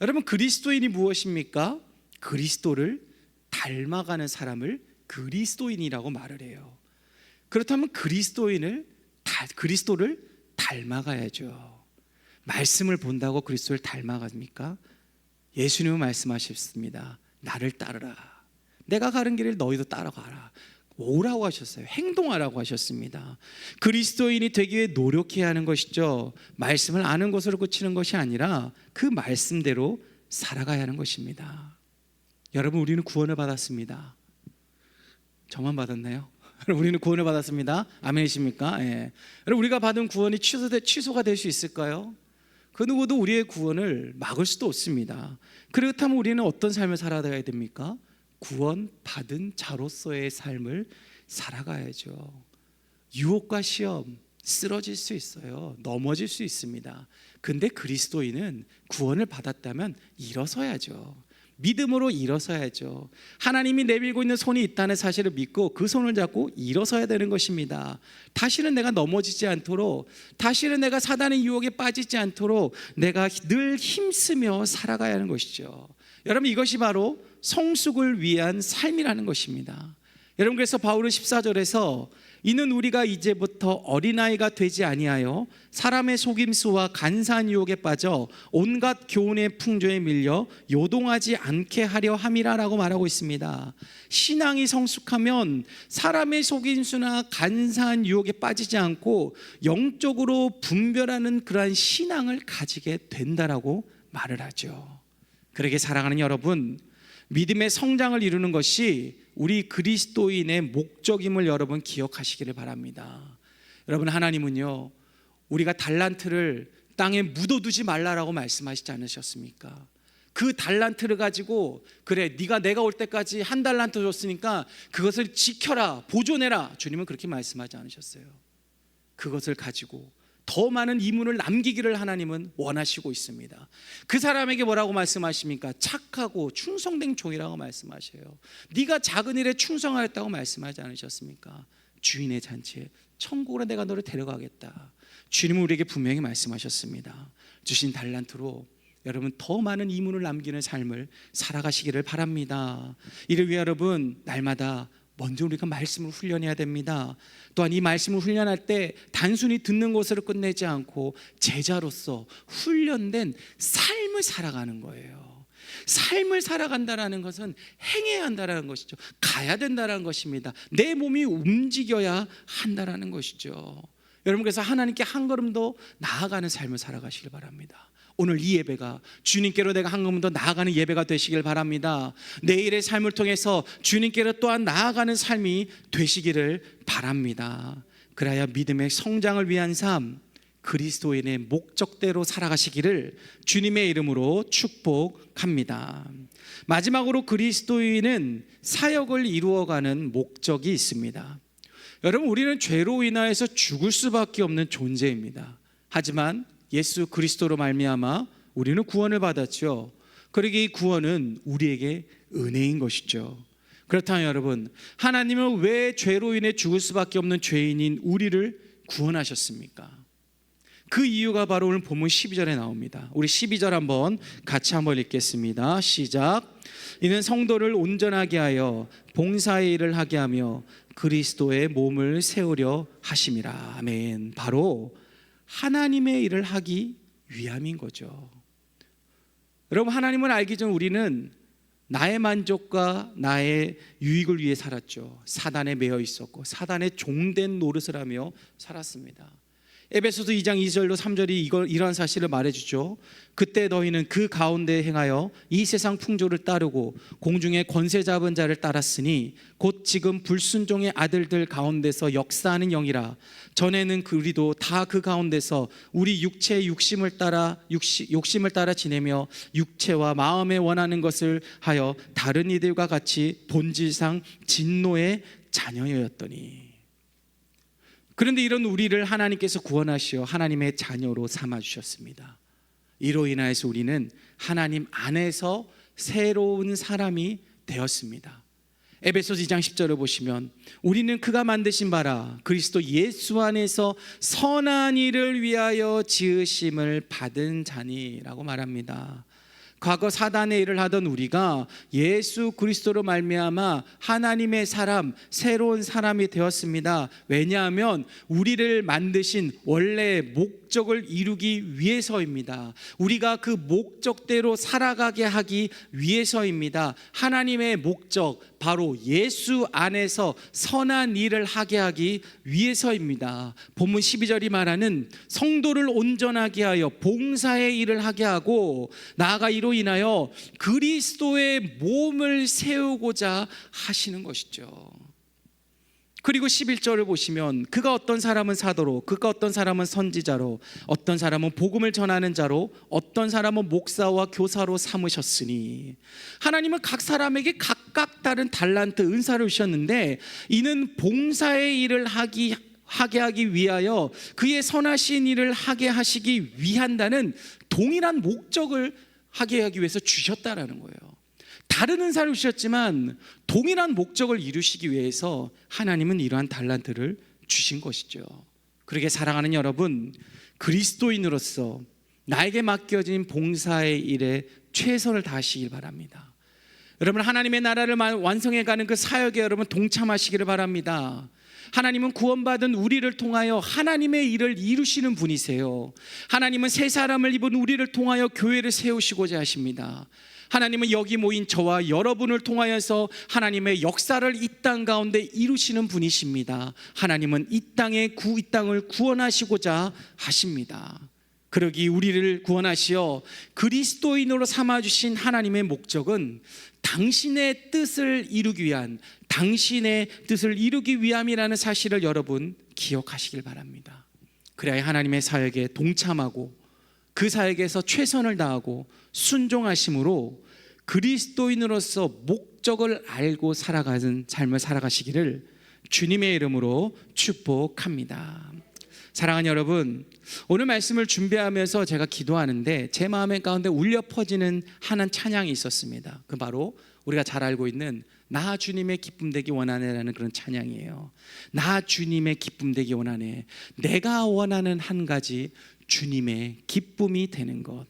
S1: 여러분, 그리스도인이 무엇입니까? 그리스도를 닮아가는 사람을 그리스도인이라고 말을 해요. 그렇다면 그리스도를 닮아가야죠. 말씀을 본다고 그리스도를 닮아갑니까? 예수님은 말씀하셨습니다. 나를 따르라. 내가 가는 길을 너희도 따라가라. 오라고 하셨어요. 행동하라고 하셨습니다. 그리스도인이 되기 위해 노력해야 하는 것이죠. 말씀을 아는 것으로 그치는 것이 아니라 그 말씀대로 살아가야 하는 것입니다. 여러분, 우리는 구원을 받았습니다. 저만 받았나요? 우리는 구원을 받았습니다. 아멘이십니까? 예. 여러분, 우리가 받은 구원이 취소가 될 수 있을까요? 그 누구도 우리의 구원을 막을 수도 없습니다. 그렇다면 우리는 어떤 삶을 살아가야 됩니까? 구원받은 자로서의 삶을 살아가야죠. 유혹과 시험, 쓰러질 수 있어요. 넘어질 수 있습니다. 근데 그리스도인은 구원을 받았다면 일어서야죠. 믿음으로 일어서야죠. 하나님이 내밀고 있는 손이 있다는 사실을 믿고 그 손을 잡고 일어서야 되는 것입니다. 다시는 내가 넘어지지 않도록, 다시는 내가 사단의 유혹에 빠지지 않도록 내가 늘 힘쓰며 살아가야 하는 것이죠. 여러분, 이것이 바로 성숙을 위한 삶이라는 것입니다. 여러분, 그래서 바울은 14절에서 이는 우리가 이제부터 어린아이가 되지 아니하여 사람의 속임수와 간사한 유혹에 빠져 온갖 교훈의 풍조에 밀려 요동하지 않게 하려 함이라라고 말하고 있습니다. 신앙이 성숙하면 사람의 속임수나 간사한 유혹에 빠지지 않고 영적으로 분별하는 그러한 신앙을 가지게 된다라고 말을 하죠. 그러게 사랑하는 여러분, 믿음의 성장을 이루는 것이 우리 그리스도인의 목적임을 여러분 기억하시기를 바랍니다. 여러분, 하나님은요, 우리가 달란트를 땅에 묻어두지 말라라고 말씀하시지 않으셨습니까? 그 달란트를 가지고 그래, 내가 올 때까지 한 달란트 줬으니까 그것을 지켜라, 보존해라. 주님은 그렇게 말씀하지 않으셨어요. 그것을 가지고 더 많은 이문을 남기기를 하나님은 원하시고 있습니다. 그 사람에게 뭐라고 말씀하십니까? 착하고 충성된 종이라고 말씀하셔요. 네가 작은 일에 충성하였다고 말씀하지 않으셨습니까? 주인의 잔치에 천국으로 내가 너를 데려가겠다. 주님은 우리에게 분명히 말씀하셨습니다. 주신 달란트로 여러분 더 많은 이문을 남기는 삶을 살아가시기를 바랍니다. 이를 위해 여러분 날마다 먼저 우리가 말씀을 훈련해야 됩니다. 또한 이 말씀을 훈련할 때 단순히 듣는 것으로 끝내지 않고 제자로서 훈련된 삶을 살아가는 거예요. 삶을 살아간다는 것은 행해야 한다는 것이죠. 가야 된다는 것입니다. 내 몸이 움직여야 한다는 것이죠. 여러분, 그래서 하나님께 한 걸음 더 나아가는 삶을 살아가시길 바랍니다. 오늘 이 예배가 주님께로 내가 한 걸음 더 나아가는 예배가 되시길 바랍니다. 내일의 삶을 통해서 주님께로 또한 나아가는 삶이 되시기를 바랍니다. 그래야 믿음의 성장을 위한 삶, 그리스도인의 목적대로 살아가시기를 주님의 이름으로 축복합니다. 마지막으로 그리스도인은 사역을 이루어가는 목적이 있습니다. 여러분, 우리는 죄로 인하여서 죽을 수밖에 없는 존재입니다. 하지만 예수 그리스도로 말미암아 우리는 구원을 받았죠. 그러기에 이 구원은 우리에게 은혜인 것이죠. 그렇다면 여러분, 하나님은 왜 죄로 인해 죽을 수밖에 없는 죄인인 우리를 구원하셨습니까? 그 이유가 바로 오늘 본문 12절에 나옵니다. 우리 12절 같이 한번 읽겠습니다. 시작. 이는 성도를 온전하게 하여 봉사의 일을 하게 하며 그리스도의 몸을 세우려 하심이라. 아멘. 바로 하나님의 일을 하기 위함인 거죠. 여러분, 하나님을 알기 전 우리는 나의 만족과 나의 유익을 위해 살았죠. 사단에 매여 있었고 사단의 종된 노릇을 하며 살았습니다. 에베소서 2장 2절로 3절이 이러한 사실을 말해주죠. 그때 너희는 그 가운데 행하여 이 세상 풍조를 따르고 공중의 권세 잡은 자를 따랐으니 곧 지금 불순종의 아들들 가운데서 역사하는 영이라. 전에는 우리도 다 그 가운데서 우리 육체의 욕심을 따라 지내며 육체와 마음에 원하는 것을 하여 다른 이들과 같이 본질상 진노의 자녀였더니. 그런데 이런 우리를 하나님께서 구원하시어 하나님의 자녀로 삼아주셨습니다. 이로 인하여서 우리는 하나님 안에서 새로운 사람이 되었습니다. 에베소서 2장 10절을 보시면 우리는 그가 만드신 바라 그리스도 예수 안에서 선한 일을 위하여 지으심을 받은 자니라고 말합니다. 과거 사단의 일을 하던 우리가 예수 그리스도로 말미암아 하나님의 사람, 새로운 사람이 되었습니다. 왜냐하면 우리를 만드신 원래의 목적을 이루기 위해서입니다. 우리가 그 목적대로 살아가게 하기 위해서입니다. 하나님의 목적, 바로 예수 안에서 선한 일을 하게 하기 위해서입니다. 본문 12절이 말하는 성도를 온전하게 하여 봉사의 일을 하게 하고 나아가 이로 인하여 그리스도의 몸을 세우고자 하시는 것이죠. 그리고 11절을 보시면 그가 어떤 사람은 사도로, 그가 어떤 사람은 선지자로, 어떤 사람은 복음을 전하는 자로, 어떤 사람은 목사와 교사로 삼으셨으니, 하나님은 각 사람에게 각각 다른 달란트, 은사를 주셨는데 이는 봉사의 일을 하게 하기 위하여 그의 선하신 일을 하게 하시기 위한다는 동일한 목적을 하게 하기 위해서 주셨다라는 거예요. 다른 은사를 주셨지만 동일한 목적을 이루시기 위해서 하나님은 이러한 달란트를 주신 것이죠. 그러게 사랑하는 여러분, 그리스도인으로서 나에게 맡겨진 봉사의 일에 최선을 다하시길 바랍니다. 여러분, 하나님의 나라를 완성해가는 그 사역에 여러분 동참하시기를 바랍니다. 하나님은 구원받은 우리를 통하여 하나님의 일을 이루시는 분이세요. 하나님은 새 사람을 입은 우리를 통하여 교회를 세우시고자 하십니다. 하나님은 여기 모인 저와 여러분을 통하여서 하나님의 역사를 이 땅 가운데 이루시는 분이십니다. 하나님은 이 땅을 구원하시고자 하십니다. 그러기 우리를 구원하시어 그리스도인으로 삼아주신 하나님의 목적은 당신의 뜻을 이루기 위한, 당신의 뜻을 이루기 위함이라는 사실을 여러분 기억하시길 바랍니다. 그래야 하나님의 사역에 동참하고 그 사역에서 최선을 다하고 순종하심으로 그리스도인으로서 목적을 알고 살아가는 삶을 살아가시기를 주님의 이름으로 축복합니다. 사랑하는 여러분, 오늘 말씀을 준비하면서 제가 기도하는데 제 마음의 가운데 울려 퍼지는 하나의 찬양이 있었습니다. 그 바로 우리가 잘 알고 있는 나 주님의 기쁨 되기 원하네라는 그런 찬양이에요. 나 주님의 기쁨 되기 원하네. 내가 원하는 한 가지, 주님의 기쁨이 되는 것.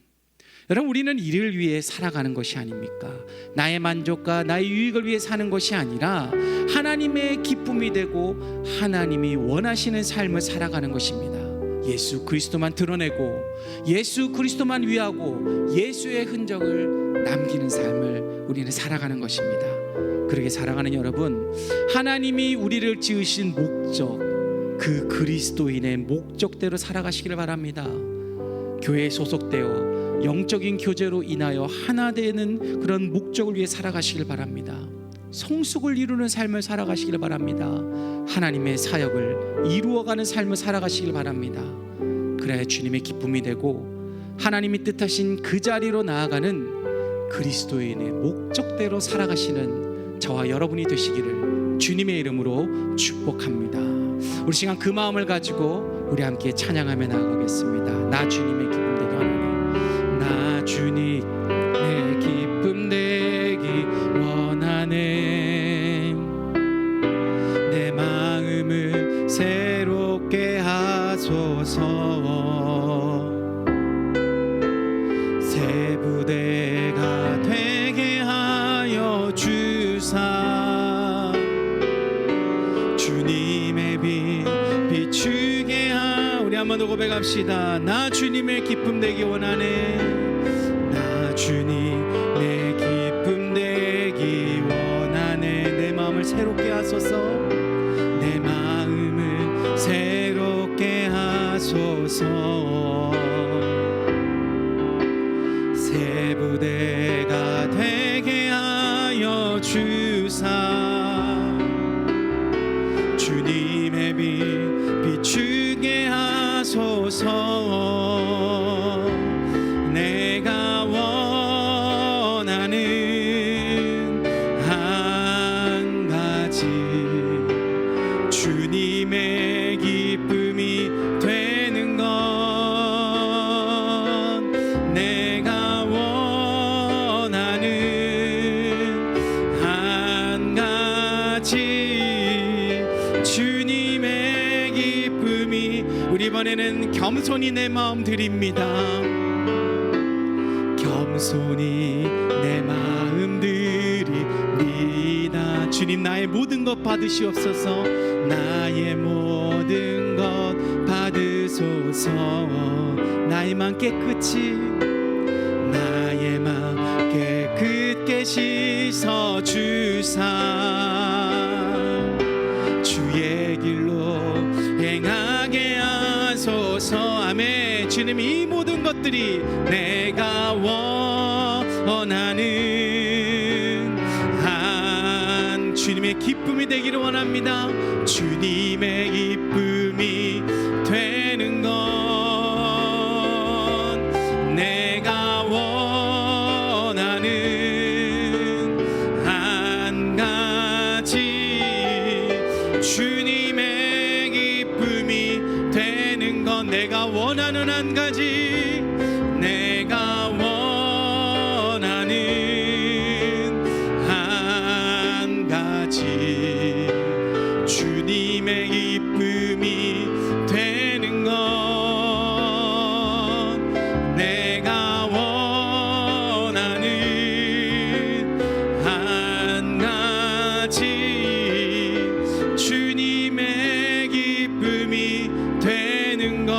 S1: 여러분, 우리는 이를 위해 살아가는 것이 아닙니까? 나의 만족과 나의 유익을 위해 사는 것이 아니라 하나님의 기쁨이 되고 하나님이 원하시는 삶을 살아가는 것입니다. 예수 그리스도만 드러내고 예수 그리스도만 위하고 예수의 흔적을 남기는 삶을 우리는 살아가는 것입니다. 그러게 사랑하는 여러분, 하나님이 우리를 지으신 목적, 그 그리스도인의 목적대로 살아가시기를 바랍니다. 교회에 소속되어 영적인 교제로 인하여 하나 되는 그런 목적을 위해 살아가시길 바랍니다. 성숙을 이루는 삶을 살아가시길 바랍니다. 하나님의 사역을 이루어가는 삶을 살아가시길 바랍니다. 그래야 주님의 기쁨이 되고 하나님이 뜻하신 그 자리로 나아가는 그리스도인의 목적대로 살아가시는 저와 여러분이 되시기를 주님의 이름으로 축복합니다. 우리 시간 그 마음을 가지고 우리 함께 찬양하며 나아가겠습니다. 나 주님의 기쁨 되기 원하네. 나 주님 내 기쁨 되기 원하네. 내 마음을 새롭게 하소서. 새 부대가 되게 하여 주사. 주님의 빛 비추게 우리 한 번 더 고백합시다. 나 주님의 기쁨 되기 원하네. 나 주님 내 기쁨 되기 원하네. 내 마음을 새롭게 하소서. 내 마음을 새롭게 하소서. 새 부대가 되게 하여 주사. 주님의 빛 비추게 하소서. 내가 원하는 한 가지, 주님의 기쁨이 되는 것. 내가 원하는 한 가지, 우리 이번에는 겸손히 내 마음 드립니다. 겸손히 내 마음 드립니다. 주님, 나의 모든 것 받으시옵소서. 나의 모든 것 받으소서. 나의 맘 깨끗이, 나의 맘 깨끗게 씻어 주사 주의 길로 행하게 하소서. 아멘. 주님, 이 모든 것들이 내가 원하는 한 주님의 기쁨이 되기를 원합니다. 주님의 기쁨이 되는 건 내가 원하는 한 가지. 주님의 기쁨이 되는 건 내가 원하는 한 가지. 내가 원하는 한 가지. 주님의 기쁨이 되는 건 내가 원하는 한 가지. 주님의 기쁨이 되는 것.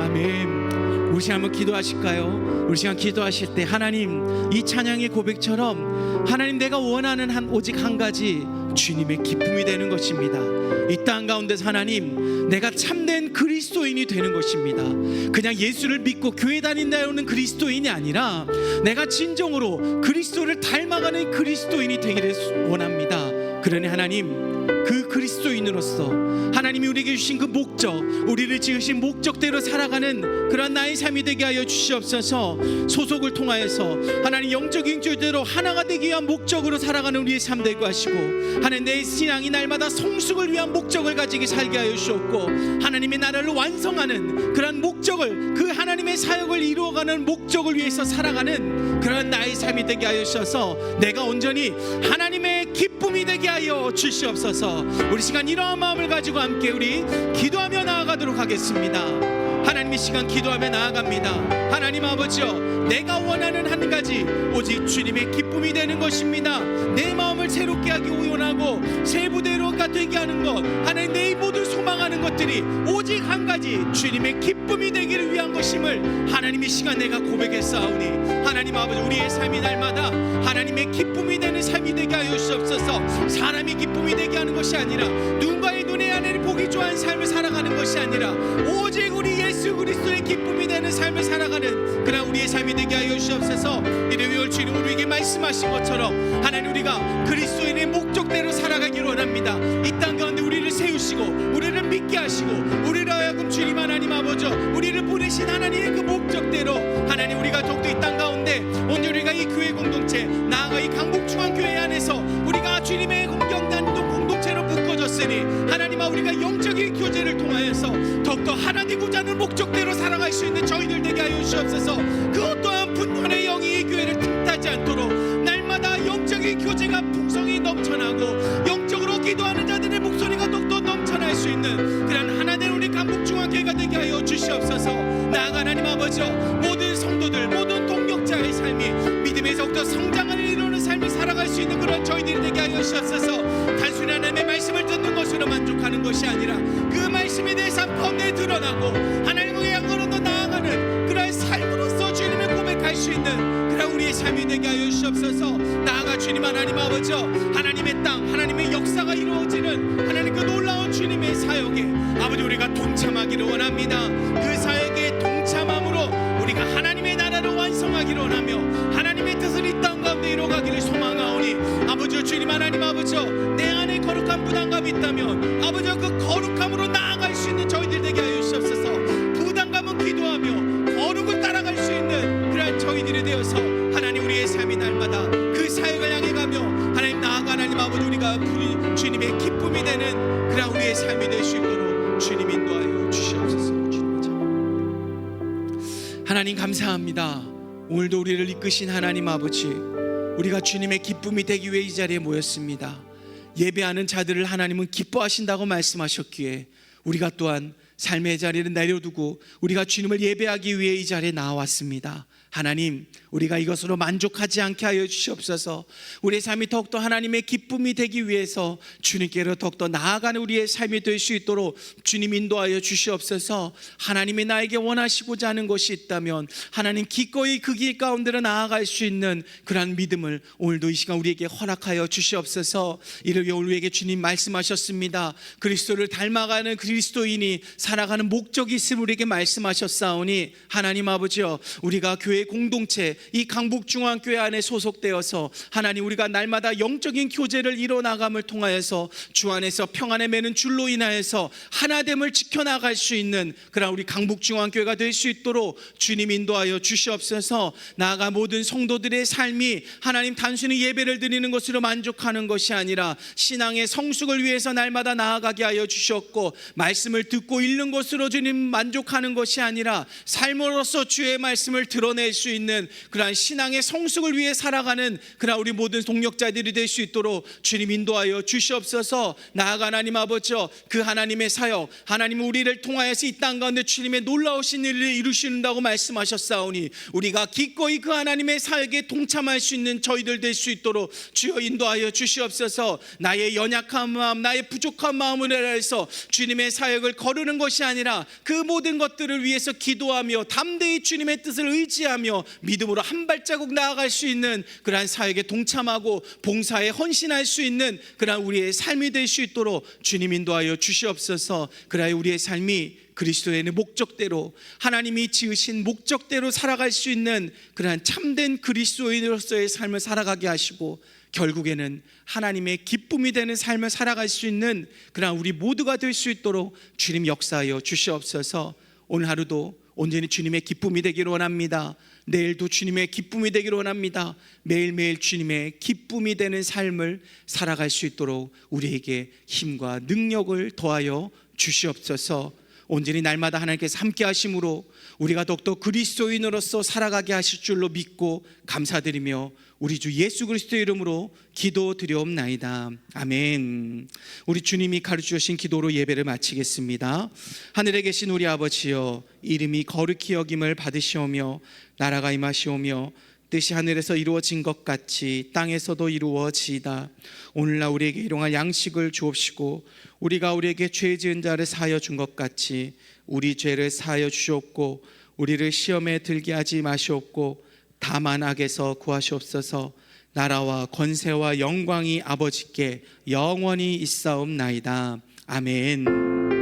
S1: 아멘. 우리 시간 한번 기도하실까요? 우리 시간 기도하실 때 하나님, 이 찬양의 고백처럼 하나님, 내가 원하는 오직 한 가지, 주님의 기쁨이 되는 것입니다. 이 땅 가운데서 하나님, 내가 참된 그리스도인이 되는 것입니다. 그냥 예수를 믿고 교회 다닌다는 그리스도인이 아니라 내가 진정으로 그리스도를 닮아가는 그리스도인이 되기를 원합니다. 그러니 하나님, 그 그리스도인으로서 하나님이 우리에게 주신 그 목적, 우리를 지으신 목적대로 살아가는 그런 나의 삶이 되게 하여 주시옵소서. 소속을 통하여서 하나님 영적인 교제로 하나가 되기 위한 목적으로 살아가는 우리의 삶 되게 하시고, 하나님 내 신앙이 날마다 성숙을 위한 목적을 가지게 살게 하여 주옵고, 하나님의 나라를 완성하는 그런 목적을, 그 하나님의 사역을 이루어가는 목적을 위해서 살아가는 그런 나의 삶이 되게 하여 주셔서 내가 온전히 하나님의 기쁨이 되게 하여 주시옵소서. 우리 시간 이러한 마음을 가지고 함께 우리 기도하며 나아가도록 하겠습니다. 하나님, 이 시간 기도하며 나아갑니다. 하나님 아버지여, 내가 원하는 한 가지, 오직 주님의 기쁨이 되는 것입니다. 내 마음을 새롭게 하기 원하고 새 부대로가 되게 하는 것, 하나님 내 모두 소망하는 것들이 오직 한 가지, 주님의 기쁨이 되기를 위한 것임을 하나님 이 시간 내가 고백했사오니, 하나님 아버지, 우리의 삶이 날마다 하나님의 기쁨이 되는 삶이 되게 하여 주옵소서. 사람의 기쁨이 되게 하는 것이 아니라, 누군가의 눈에 하나님 보기 좋아하는 삶을 살아가는 것이 아니라, 오직 우리 예수 그리스도의 기쁨이 되는 삶을 살아가는 그런 우리의 삶이 되게 하여 주옵소서. 일요일 주님 우리에게 말씀하신 것처럼 하나님, 우리가 그리스도인의 목적대로 살아가기를 원합니다. 이 땅 가운데 우리를 세우시고 우리를 믿게 하시고, 우리를 하여금 주님 하나님 아버지, 우리를 보내신 하나님의 그 목적대로 하나님, 우리가 더욱더 이 땅 가운데 오늘 우리가 이 교회 공동체, 나아가 이 강북중앙교회 안에서 우리가 주님의 공경단도 공동체로 묶어졌으니, 하나님 우리가 영적인 교제를 통하여서 더욱더 하나 되고자 하는 목적대로 살아갈 수 있는 저희들 되게 하여 주옵소서. 그 어떠한 분노의 영이 이 교회를 틈타지 않도록 날마다 영적인 교제가 풍성히 넘쳐나고, 영적으로 기도하는 자들의 목소리가 더욱더 넘쳐날 수 있는 그런 하나된 우리 강북중앙교회가 되게 하여 주시옵소서. 나아가 하나님 아버지, 모든 성도들, 모든 동역자의 삶이 믿음에 더욱더 성장을 이루는 삶을 살아갈 수 있는 그런 저희들이 되게 하여 주옵소서. 단순히 하나님의 말씀을 듣는 것으로 만족하는 것이 아니라, 그 말씀에 대해 삶 가운데 드러나고 하나님의 양으로 더 나아가는 그런 삶으로서 주님을 고백할 수 있는 그런 우리의 삶이 되게 하여 주옵소서. 나아가 주님 하나님 아버지, 하나님의 땅, 하나님의 역사가 이루어지는 하나님 그 놀라운 주님의 사역에 아버지, 우리가 동참하기를 원합니다. 그 사역에 동참함으로 우리가 하나님의 나라를 완성하기를 원하며, 하나님의 뜻을 이 땅 가운데 이루어가기를 소망하오니, 아버지 주님 하나님 아버지, 내 안에 거룩한 부담감이 있다면 아버지, 그 거룩함으로 나아갈 수 있는 저희들 되게 하여 주옵소서. 부담감은 기도하며 거룩을 따라갈 수 있는 그런 저희들이 되어서 하나님, 우리의 삶이 날마다 그 사역을 향해 가며 하나님, 나아가 하나님 아버지, 우리가 주님의 기쁨이 되는 그런 우리의 삶이 될 수 있도록 주님 인도하여 주시옵소서. 하나님 감사합니다. 오늘도 우리를 이끄신 하나님 아버지, 우리가 주님의 기쁨이 되기 위해 이 자리에 모였습니다. 예배하는 자들을 하나님은 기뻐하신다고 말씀하셨기에 우리가 또한 삶의 자리를 내려두고 우리가 주님을 예배하기 위해 이 자리에 나왔습니다. 하나님, 우리가 이것으로 만족하지 않게 하여 주시옵소서. 우리의 삶이 더욱더 하나님의 기쁨이 되기 위해서 주님께로 더욱더 나아가는 우리의 삶이 될 수 있도록 주님 인도하여 주시옵소서. 하나님이 나에게 원하시고자 하는 것이 있다면 하나님 기꺼이 그 길 가운데로 나아갈 수 있는 그러한 믿음을 오늘도 이 시간 우리에게 허락하여 주시옵소서. 이를 위해 우리에게 주님 말씀하셨습니다. 그리스도를 닮아가는 그리스도인이 살아가는 목적이 있음을 우리에게 말씀하셨사오니 하나님 아버지여, 우리가 교회 공동체 이 강북중앙교회 안에 소속되어서 하나님 우리가 날마다 영적인 교제를 이뤄나감을 통하여서 주 안에서 평안에 매는 줄로 인하여서 하나됨을 지켜나갈 수 있는 그런 우리 강북중앙교회가 될 수 있도록 주님 인도하여 주시옵소서. 나아가 모든 성도들의 삶이 하나님 단순히 예배를 드리는 것으로 만족하는 것이 아니라 신앙의 성숙을 위해서 날마다 나아가게 하여 주셨고, 말씀을 듣고 읽는 것으로 주님 만족하는 것이 아니라 삶으로서 주의 말씀을 드러낼 수 있는 그러한 신앙의 성숙을 위해 살아가는 그러한 우리 모든 동력자들이 될 수 있도록 주님 인도하여 주시옵소서. 나아가 하나님 아버지여, 그 하나님의 사역, 하나님 우리를 통하여서 이 땅 가운데 주님의 놀라우신 일을 이루신다고 말씀하셨사오니 우리가 기꺼이 그 하나님의 사역에 동참할 수 있는 저희들 될 수 있도록 주여 인도하여 주시옵소서. 나의 연약한 마음, 나의 부족한 마음을 위해서 주님의 사역을 거르는 것이 아니라 그 모든 것들을 위해서 기도하며 담대히 주님의 뜻을 의지하며 믿음으로 한 발자국 나아갈 수 있는 그러한 사역에 동참하고 봉사에 헌신할 수 있는 그러한 우리의 삶이 될 수 있도록 주님 인도하여 주시옵소서. 그러하여 우리의 삶이 그리스도의 목적대로, 하나님이 지으신 목적대로 살아갈 수 있는 그러한 참된 그리스도인으로서의 삶을 살아가게 하시고, 결국에는 하나님의 기쁨이 되는 삶을 살아갈 수 있는 그러한 우리 모두가 될 수 있도록 주님 역사하여 주시옵소서. 오늘 하루도 온전히 주님의 기쁨이 되기를 원합니다. 내일도 주님의 기쁨이 되기를 원합니다. 매일매일 주님의 기쁨이 되는 삶을 살아갈 수 있도록 우리에게 힘과 능력을 더하여 주시옵소서. 온전히 날마다 하나님께서 함께 하심으로 우리가 더욱더 그리스도인으로서 살아가게 하실 줄로 믿고 감사드리며 우리 주 예수 그리스도의 이름으로 기도드리옵나이다. 아멘. 우리 주님이 가르쳐주신 기도로 예배를 마치겠습니다. 하늘에 계신 우리 아버지여, 이름이 거룩히 여김을 받으시오며 나라가 임하시오며 뜻이 하늘에서 이루어진 것 같이 땅에서도 이루어지이다. 오늘날 우리에게 일용할 양식을 주옵시고 우리가 우리에게 죄 지은 자를 사하여 준 것 같이 우리 죄를 사하여 주시옵고 우리를 시험에 들게 하지 마시옵고 다만 악에서 구하시옵소서. 나라와 권세와 영광이 아버지께 영원히 있사옵나이다. 아멘.